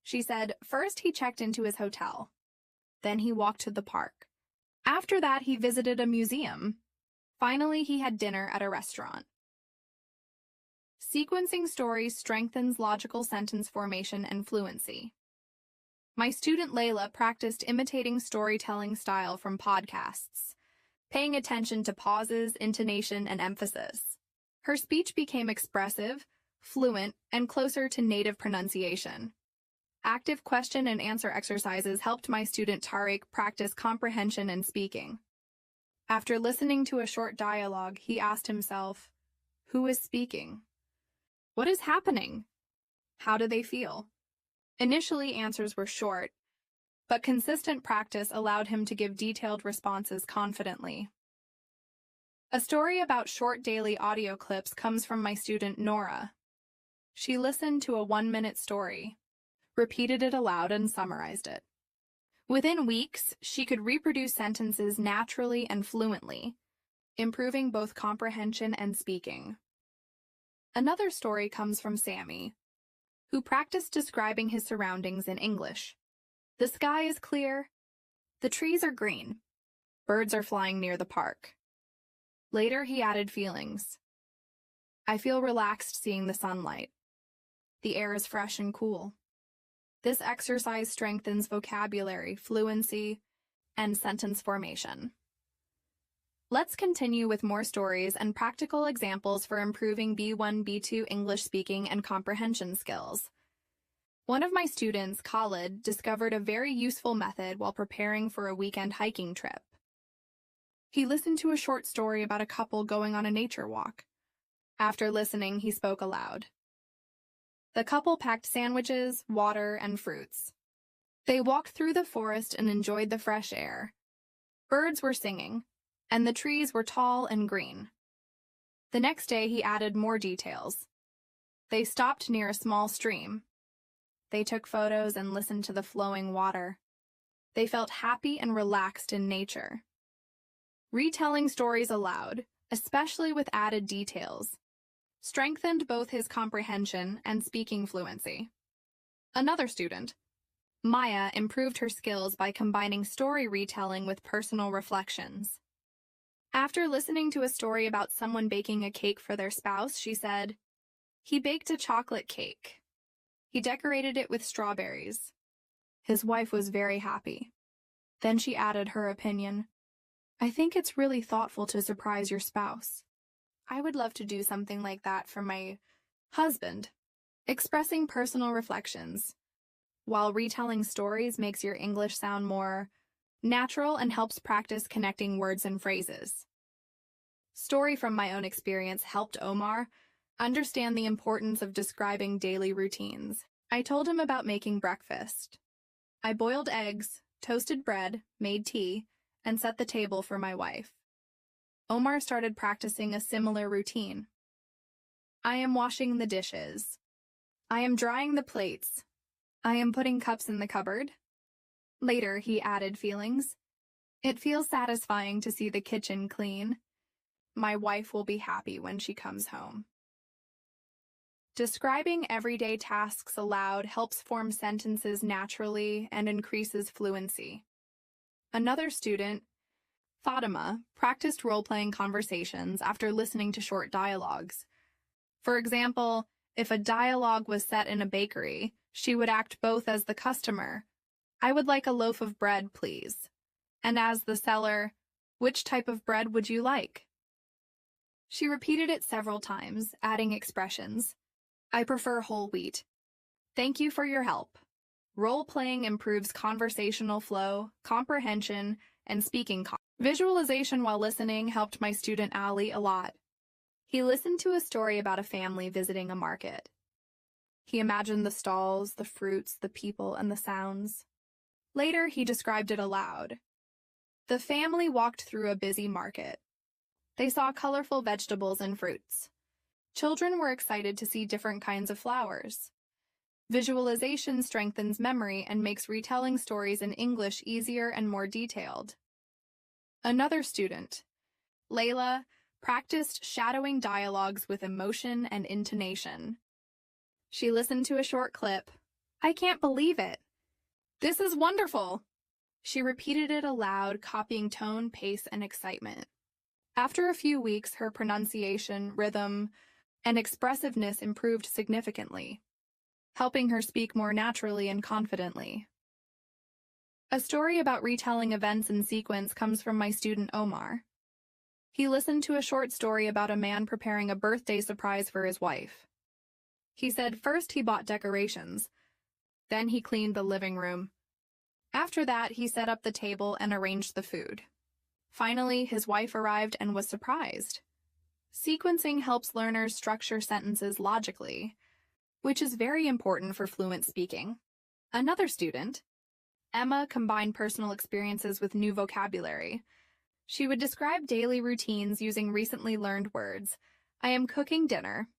she said, first he checked into his hotel. Then he walked to the park. After that, he visited a museum. Finally, he had dinner at a restaurant. Sequencing stories strengthens logical sentence formation and fluency. My student Layla practiced imitating storytelling style from podcasts, paying attention to pauses, intonation, and emphasis. Her speech became expressive, fluent, and closer to native pronunciation. Active question and answer exercises helped my student Tariq practice comprehension and speaking. After listening to a short dialogue, he asked himself, "Who is speaking? What is happening? How do they feel?" Initially, answers were short, but consistent practice allowed him to give detailed responses confidently. A story about short daily audio clips comes from my student Nora. She listened to a 1-minute story, repeated it aloud, and summarized it. Within weeks, she could reproduce sentences naturally and fluently, improving both comprehension and speaking. Another story comes from Sammy, who practiced describing his surroundings in English. The sky is clear. The trees are green. Birds are flying near the park. Later, he added feelings. I feel relaxed seeing the sunlight. The air is fresh and cool. This exercise strengthens vocabulary, fluency, and sentence formation. Let's continue with more stories and practical examples for improving B1, B2 English speaking and comprehension skills. One of my students, Khalid, discovered a very useful method while preparing for a weekend hiking trip. He listened to a short story about a couple going on a nature walk. After listening, he spoke aloud. The couple packed sandwiches, water, and fruits. They walked through the forest and enjoyed the fresh air. Birds were singing, and the trees were tall and green. The next day he added more details. They stopped near a small stream. They took photos and listened to the flowing water. They felt happy and relaxed in nature. Retelling stories aloud, especially with added details, strengthened both his comprehension and speaking fluency. Another student, Maya, improved her skills by combining story retelling with personal reflections. After listening to a story about someone baking a cake for their spouse, she said, "He baked a chocolate cake. He decorated it with strawberries. His wife was very happy." Then she added her opinion, "I think it's really thoughtful to surprise your spouse. I would love to do something like that for my husband." Expressing personal reflections while retelling stories makes your English sound more natural and helps practice connecting words and phrases. Story from my own experience helped Omar understand the importance of describing daily routines. I told him about making breakfast. I boiled eggs, toasted bread, made tea, and set the table for my wife. Omar started practicing a similar routine. I am washing the dishes. I am drying the plates. I am putting cups in the cupboard. Later, he added feelings. It feels satisfying to see the kitchen clean. My wife will be happy when she comes home. Describing everyday tasks aloud helps form sentences naturally and increases fluency. Another student, Fatima, practiced role-playing conversations after listening to short dialogues. For example, if a dialogue was set in a bakery, she would act both as the customer, "I would like a loaf of bread, please," and as the seller, "Which type of bread would you like?" She repeated it several times, adding expressions. "I prefer whole wheat. Thank you for your help." Role-playing improves conversational flow, comprehension, and speaking. Visualization while listening helped my student Ali a lot. He listened to a story about a family visiting a market. He imagined the stalls, the fruits, the people, and the sounds. Later, he described it aloud. The family walked through a busy market. They saw colorful vegetables and fruits. Children were excited to see different kinds of flowers. Visualization strengthens memory and makes retelling stories in English easier and more detailed. Another student, Layla, practiced shadowing dialogues with emotion and intonation. She listened to a short clip. "I can't believe it. This is wonderful." She repeated it aloud, copying tone, pace, and excitement. After a few weeks, her pronunciation, rhythm, and expressiveness improved significantly, helping her speak more naturally and confidently. A story about retelling events in sequence comes from my student Omar. He listened to a short story about a man preparing a birthday surprise for his wife. He said first he bought decorations. Then he cleaned the living room. After that, he set up the table and arranged the food. Finally, his wife arrived and was surprised. Sequencing helps learners structure sentences logically, which is very important for fluent speaking. Another student, Emma, combined personal experiences with new vocabulary. She would describe daily routines using recently learned words. "I am cooking dinner.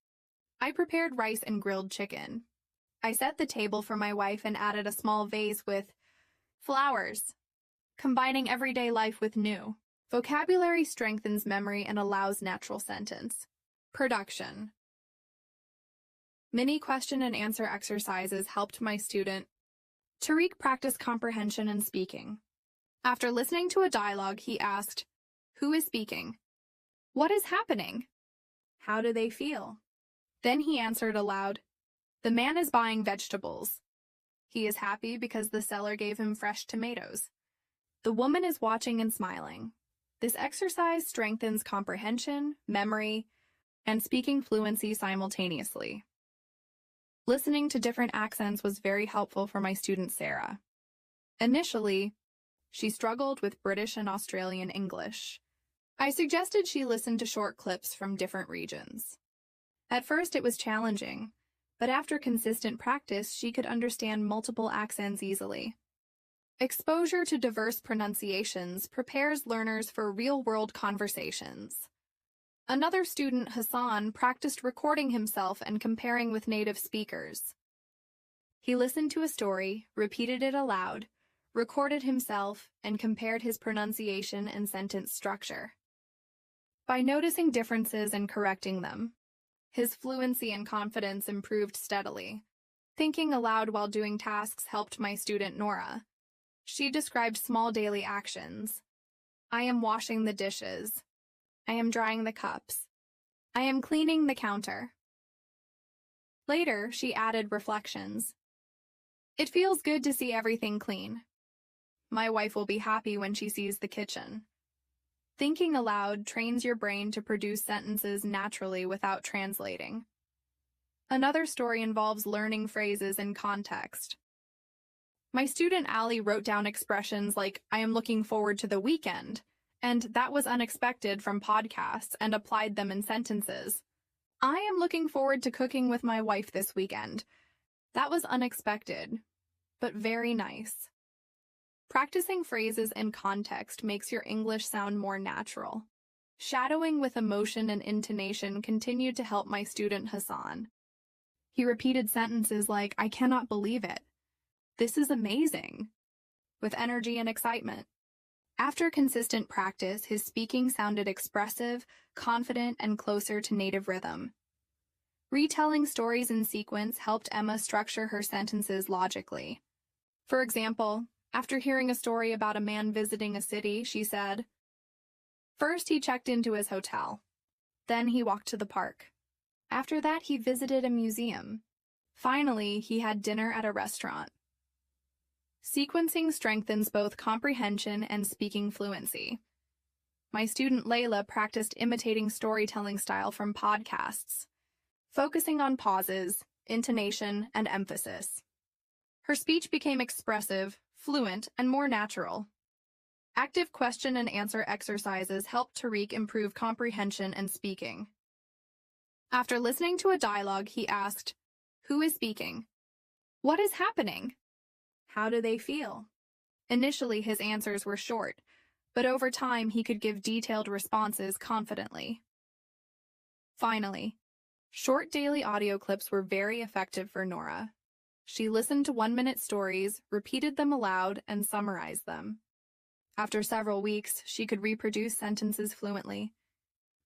I prepared rice and grilled chicken. I set the table for my wife and added a small vase with flowers." Combining everyday life with new vocabulary strengthens memory and allows natural sentence production. Mini question and answer exercises helped my student Tariq practice comprehension and speaking. After listening to a dialogue, he asked, "Who is speaking? What is happening? How do they feel?" Then he answered aloud, "The man is buying vegetables. He is happy because the seller gave him fresh tomatoes. The woman is watching and smiling." This exercise strengthens comprehension, memory, and speaking fluency simultaneously. Listening to different accents was very helpful for my student Sarah. Initially, she struggled with British and Australian English. I suggested she listen to short clips from different regions. At first it was challenging, but after consistent practice she could understand multiple accents easily. Exposure to diverse pronunciations prepares learners for real-world conversations. Another student, Hassan, practiced recording himself and comparing with native speakers. He listened to a story, repeated it aloud, recorded himself, and compared his pronunciation and sentence structure. By noticing differences and correcting them, his fluency and confidence improved steadily. Thinking aloud while doing tasks helped my student Nora. She described small daily actions. I am washing the dishes. I am drying the cups. I am cleaning the counter. Later, she added reflections. It feels good to see everything clean. My wife will be happy when she sees the kitchen. Thinking aloud trains your brain to produce sentences naturally without translating. Another story involves learning phrases in context. My student Ali wrote down expressions like, I am looking forward to the weekend, and that was unexpected from podcasts, and applied them in sentences. I am looking forward to cooking with my wife this weekend. That was unexpected, but very nice. Practicing phrases in context makes your English sound more natural. Shadowing with emotion and intonation continued to help my student Hassan. He repeated sentences like, I cannot believe it. This is amazing, with energy and excitement. After consistent practice, his speaking sounded expressive, confident, and closer to native rhythm. Retelling stories in sequence helped Emma structure her sentences logically. For example, after hearing a story about a man visiting a city, she said, First he checked into his hotel. Then he walked to the park. After that, he visited a museum. Finally, he had dinner at a restaurant. Sequencing strengthens both comprehension and speaking fluency. My student Layla practiced imitating storytelling style from podcasts, focusing on pauses, intonation, and emphasis. Her speech became expressive, fluent, and more natural. Active question and answer exercises helped Tariq improve comprehension and speaking. After listening to a dialogue, he asked, Who is speaking? What is happening? How do they feel? Initially, his answers were short, but over time he could give detailed responses confidently. Finally, short daily audio clips were very effective for Nora. She listened to 1-minute stories, repeated them aloud, and summarized them. After several weeks, she could reproduce sentences fluently,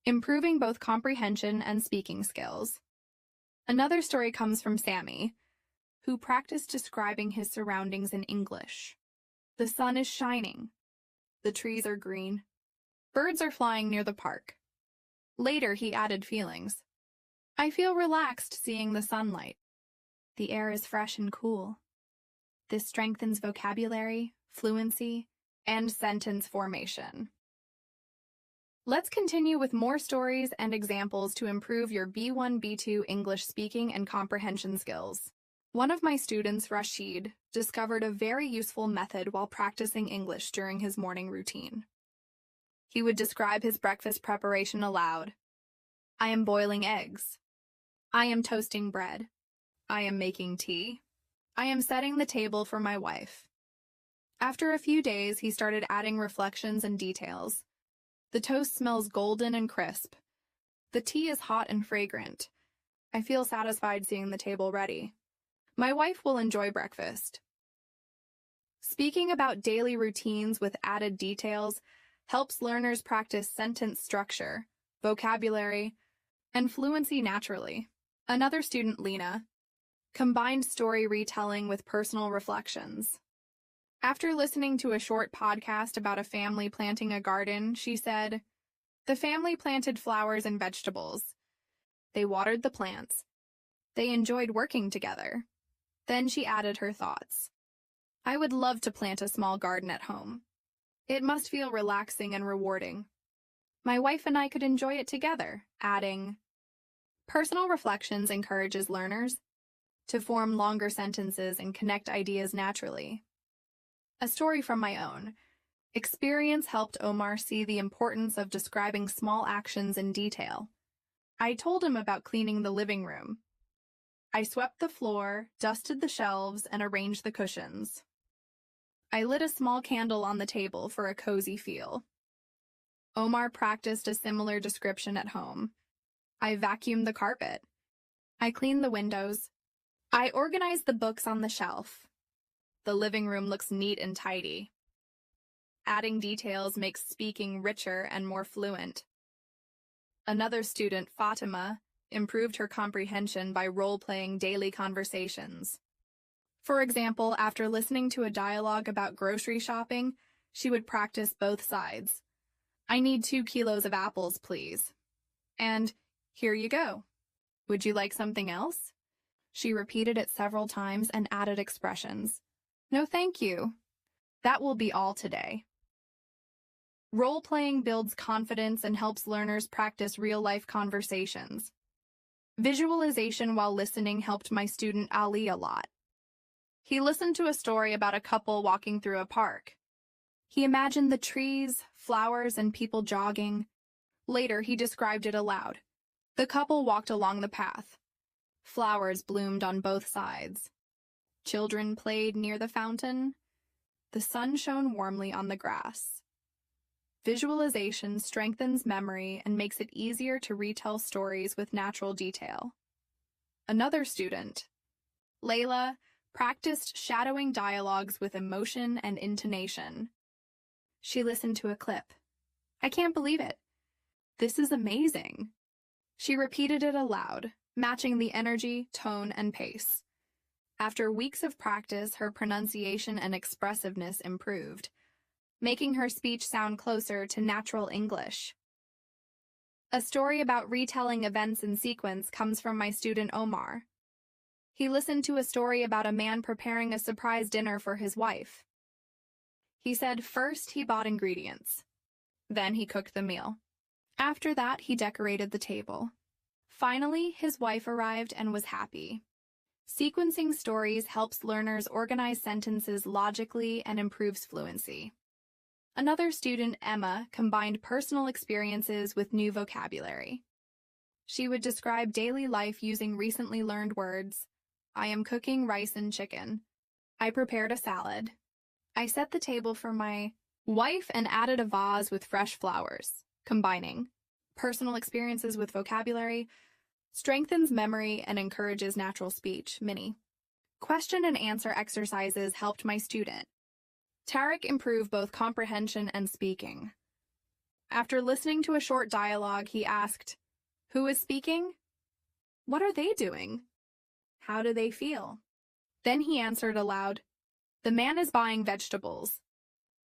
improving both comprehension and speaking skills. Another story comes from Sammy, who practiced describing his surroundings in English. The sun is shining. The trees are green. Birds are flying near the park. Later, he added feelings. I feel relaxed seeing the sunlight. The air is fresh and cool. This strengthens vocabulary, fluency, and sentence formation. Let's continue with more stories and examples to improve your B1, B2 English speaking and comprehension skills. One of my students, Rashid, discovered a very useful method while practicing English during his morning routine. He would describe his breakfast preparation aloud. I am boiling eggs. I am toasting bread. I am making tea. I am setting the table for my wife. After a few days, he started adding reflections and details. The toast smells golden and crisp. The tea is hot and fragrant. I feel satisfied seeing the table ready. My wife will enjoy breakfast. Speaking about daily routines with added details helps learners practice sentence structure, vocabulary, and fluency naturally. Another student, Lena, combined story retelling with personal reflections. After listening to a short podcast about a family planting a garden, she said, The family planted flowers and vegetables. They watered the plants. They enjoyed working together. Then she added her thoughts. I would love to plant a small garden at home. It must feel relaxing and rewarding. My wife and I could enjoy it together, adding, Personal reflections encourages learners to form longer sentences and connect ideas naturally. A story from my own. Experience helped Omar see the importance of describing small actions in detail. I told him about cleaning the living room. I swept the floor, dusted the shelves, and arranged the cushions. I lit a small candle on the table for a cozy feel. Omar practiced a similar description at home. I vacuumed the carpet. I cleaned the windows. I organized the books on the shelf. The living room looks neat and tidy. Adding details makes speaking richer and more fluent. Another student, Fatima, improved her comprehension by role-playing daily conversations. For example, after listening to a dialogue about grocery shopping, she would practice both sides. I need 2 kilos of apples, please. And here you go. Would you like something else? She repeated it several times and added expressions. No, thank you. That will be all today. Role-playing builds confidence and helps learners practice real-life conversations. Visualization while listening helped my student Ali a lot. He listened to a story about a couple walking through a park. He imagined the trees, flowers, and people jogging. Later, he described it aloud. The couple walked along the path. Flowers bloomed on both sides. Children played near the fountain. The sun shone warmly on the grass. Visualization strengthens memory and makes it easier to retell stories with natural detail. Another student, Layla, practiced shadowing dialogues with emotion and intonation. She listened to a clip. I can't believe it. This is amazing. She repeated it aloud, matching the energy, tone, and pace. After weeks of practice, her pronunciation and expressiveness improved, making her speech sound closer to natural English. A story about retelling events in sequence comes from my student Omar. He listened to a story about a man preparing a surprise dinner for his wife. He said first he bought ingredients. Then he cooked the meal. After that, he decorated the table. Finally, his wife arrived and was happy. Sequencing stories helps learners organize sentences logically and improves fluency. Another student, Emma, combined personal experiences with new vocabulary. She would describe daily life using recently learned words. I am cooking rice and chicken. I prepared a salad. I set the table for my wife and added a vase with fresh flowers. Combining personal experiences with vocabulary strengthens memory and encourages natural speech. Mini question and answer exercises helped my student. Tarek improved both comprehension and speaking. After listening to a short dialogue, he asked, "Who is speaking? What are they doing? How do they feel?" Then he answered aloud, "The man is buying vegetables.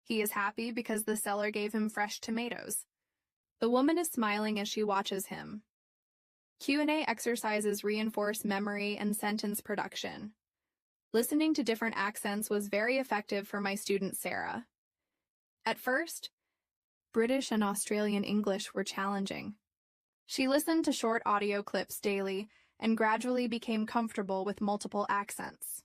He is happy because the seller gave him fresh tomatoes. The woman is smiling as she watches him." Q&A exercises reinforce memory and sentence production. Listening to different accents was very effective for my student Sarah. At first, British and Australian English were challenging. She listened to short audio clips daily and gradually became comfortable with multiple accents.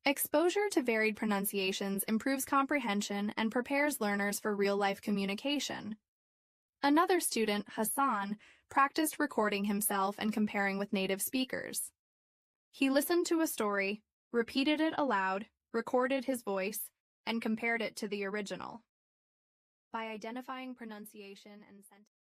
Exposure to varied pronunciations improves comprehension and prepares learners for real-life communication. Another student, Hassan, practiced recording himself and comparing with native speakers. He listened to a story, repeated it aloud, recorded his voice, and compared it to the original. By identifying pronunciation and sentence